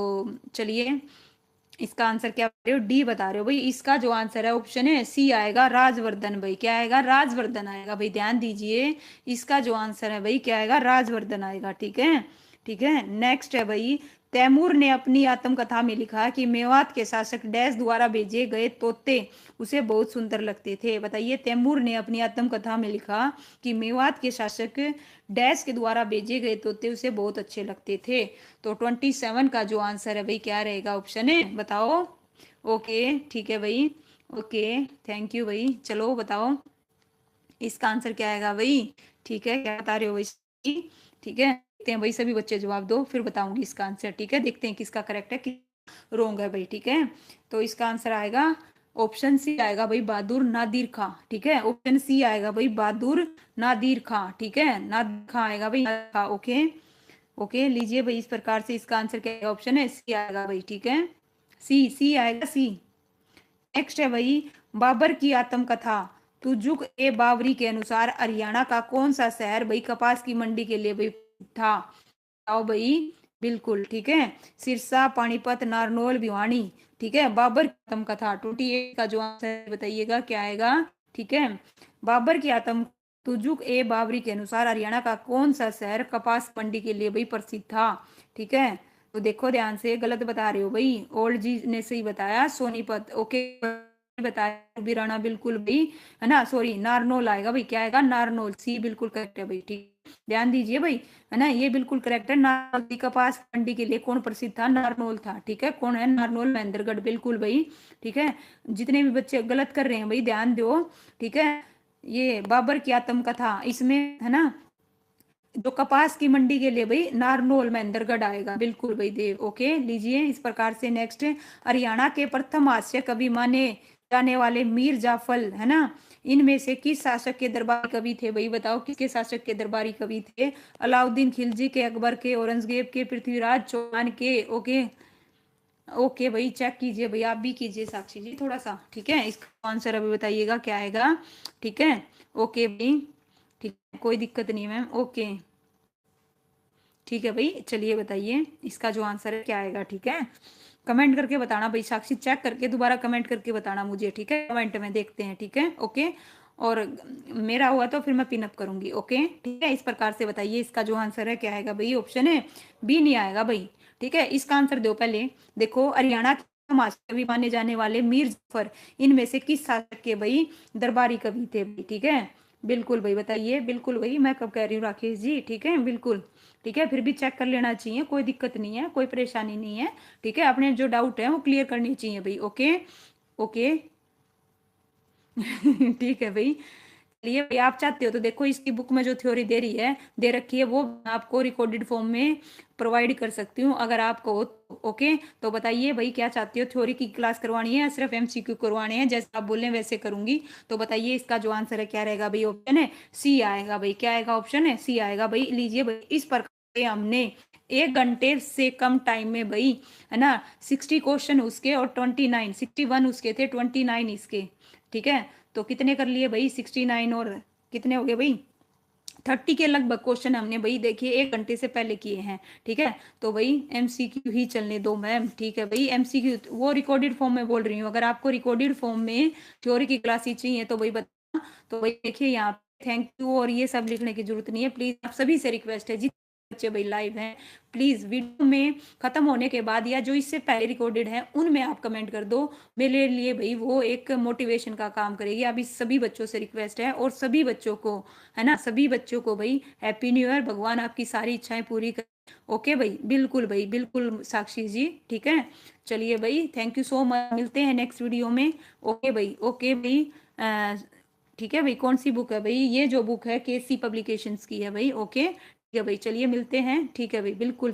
चलिए इसका आंसर क्या बता रहे हो, डी बता रहे हो भाई। इसका जो आंसर है ऑप्शन है सी आएगा, राजवर्धन भाई। क्या आएगा? राजवर्धन आएगा भाई, ध्यान दीजिए। इसका जो आंसर है भाई क्या आएगा, राजवर्धन आएगा। ठीक है, ठीक है। नेक्स्ट है भाई, तैमूर ने अपनी आत्मकथा में लिखा कि मेवात के शासक डैश द्वारा भेजे गए तोते उसे बहुत सुंदर लगते थे। बताइए, तैमूर ने अपनी आत्मकथा में लिखा कि मेवात के शासक डैश के द्वारा भेजे गए तोते उसे बहुत अच्छे लगते थे। तो 27 का जो आंसर है भाई क्या रहेगा, ऑप्शन है, बताओ। ओके, ठीक है भाई। ओके, थैंक यू भाई। चलो बताओ इसका आंसर क्या आएगा भाई। ठीक है, क्या बता रहे हो भाई? ठीक है, देखते हैं भाई, सभी बच्चे जवाब दो फिर बताऊंगी इसका आंसर। ठीक है, देखते हैं किसका करेक्ट है किसका रोंग है भाई। ठीक है, तो इसका आंसर आएगा ऑप्शन सी आएगा भाई, बहादुर नादिर खां। ठीक है, ऑप्शन सी आएगा भाई, बहादुर नादिर खां। ठीक है, नादिर खां आएगा भाई, नादिर खां। ओके, ओके लीजिए भाई, इस प्रकार से इसका आंसर क्या आएगा, ऑप्शन है सी आएगा भाई। ठीक है, सी, सी आएगा, सी। नेक्स्ट है भाई, बाबर की आत्मकथा तुजुक ए बावरी के अनुसार हरियाणा का कौन सा शहर भाई कपास की मंडी के लिए भाई था? आओ भाई, बिल्कुल ठीक है, सिरसा, पानीपत, नारनौल, भिवानी। ठीक है, बाबर की आत्मकथा 28 का जो आंसर बताइएगा क्या आएगा। ठीक है, बाबर की आत्म तुजुक ए बावरी के अनुसार हरियाणा का कौन सा शहर कपास मंडी के लिए भाई प्रसिद्ध था? ठीक है, तो देखो ध्यान से, गलत बता रहे हो भाई, ओल्ड जी ने सही बताया सोनीपत। ओके, बताया बिराना, बिल्कुल भाई, है ना, सॉरी नारनौल आएगा भाई। क्या आएगा? नारनौल, सी बिल्कुल करेक्ट है भाई। ठीक, ध्यान दीजिए भाई, है ना, ये बिल्कुल करेक्ट है। नारनौल कपास मंडी के लिए कौन प्रसिद्ध था? नारनौल था। ठीक है, कौन है? नारनौल, महेंद्रगढ़, बिल्कुल भाई। ठीक है, जितने भी बच्चे गलत कर रहे हैं भाई ध्यान दो। ठीक है, ये बाबर की आत्मकथा इसमें है ना, जो कपास की मंडी के लिए भाई नारनौल, महेंद्रगढ़ आएगा, बिल्कुल भाई देव। ओके, लीजिए इस प्रकार से। नेक्स्ट, हरियाणा के प्रथम हास्य कवि माने जाने वाले मीर जाफर है ना, इनमें से किस शासक के दरबारी कवि थे भाई? बताओ किसके शासक के दरबारी कवि थे? अलाउद्दीन खिलजी के, अकबर के, औरंगजेब के, पृथ्वीराज चौहान के? ओके, ओके भाई, चेक कीजिए भाई, आप भी कीजिए साक्षी जी थोड़ा सा। ठीक है, इसका आंसर अभी बताइएगा क्या आएगा। ठीक है, ओके भाई, ठीक है, कोई दिक्कत नहीं है मैम। ओके, ठीक है भाई, चलिए बताइए इसका जो आंसर है क्या आएगा। ठीक है, कमेंट करके बताना भाई, साक्षी चेक करके दोबारा कमेंट करके बताना मुझे। ठीक है, कमेंट में देखते हैं। ठीक है, ओके, और मेरा हुआ तो फिर मैं पिनअप करूंगी। ओके, ठीक है, इस प्रकार से बताइए इसका जो आंसर है क्या आएगा भाई। ऑप्शन है बी नहीं आएगा भाई। ठीक है, इसका आंसर दो पहले। देखो, हरियाणा के समाज कवि माने जाने वाले मीर जाफर इनमें से किस शासक के भाई दरबारी कवि थे भाई? ठीक है, बिल्कुल भाई बताइए, बिल्कुल भाई, मैं कब कह रही हूँ राकेश जी। ठीक है, बिल्कुल ठीक है, फिर भी चेक कर लेना चाहिए, कोई दिक्कत नहीं है, कोई परेशानी नहीं है। ठीक है, अपने जो डाउट है वो क्लियर करनी चाहिए भाई। ओके, ओके ठीक है भाई, चलिए भाई, आप चाहते हो तो देखो इसकी बुक में जो थ्योरी दे रही है, दे रखी है, वो आपको रिकॉर्डेड फॉर्म में प्रोवाइड कर सकती हूँ अगर आपको हो तो। ओके, तो बताइए भाई क्या चाहती हो, थ्योरी की क्लास करवानी है या सिर्फ एमसीक्यू करवाने हैं? जैसे आप बोले वैसे करूंगी। तो बताइए इसका जो आंसर है क्या रहेगा भाई। ऑप्शन है सी आएगा भाई। क्या आएगा? ऑप्शन है सी आएगा भाई। लीजिए भाई, इस प्रकार से हमने 1 घंटे से कम टाइम में भाई, है ना, 60 क्वेश्चन उसके और 29, 61 उसके थे, 29 इसके। ठीक है, तो कितने कर लिए भाई, 69 और कितने हो गए भाई, 30 के लगभग क्वेश्चन हमने भाई देखिए 1 घंटे से पहले किए हैं। ठीक है, तो भाई एमसीक्यू ही चलने दो मैम। ठीक है भाई, एमसीक्यू वो रिकॉर्डेड फॉर्म में बोल रही हूँ, अगर आपको रिकॉर्डेड फॉर्म में थ्योरी की क्लास ही चाहिए तो भाई बता। तो भाई देखिए यहाँ थैंक यू और ये सब लिखने की जरूरत नहीं है, प्लीज आप सभी से रिक्वेस्ट है, जितने बच्चे भाई लाइव हैं, प्लीज वीडियो में खत्म होने के बाद या जो इससे पहले रिकॉर्डेड है उनमें आप कमेंट कर दो, मेरे लिए भाई वो एक मोटिवेशन का काम करेगी। अभी सभी बच्चों से रिक्वेस्ट है, और सभी बच्चों को, है ना, सभी बच्चों को भाई हैप्पी न्यू ईयर, भगवान आपकी सारी इच्छाएं पूरी कर। ओके भाई, बिल्कुल भाई, बिल्कुल साक्षी जी। ठीक है, चलिए भाई, थैंक यू सो मच, मिलते हैं नेक्स्ट वीडियो में। ओके भाई, ओके भाई। ठीक है भाई, कौन सी बुक है भाई? ये जो बुक है केसी पब्लिकेशंस की है भाई। ओके, ठीक है भाई, चलिए मिलते हैं। ठीक है भाई, बिल्कुल।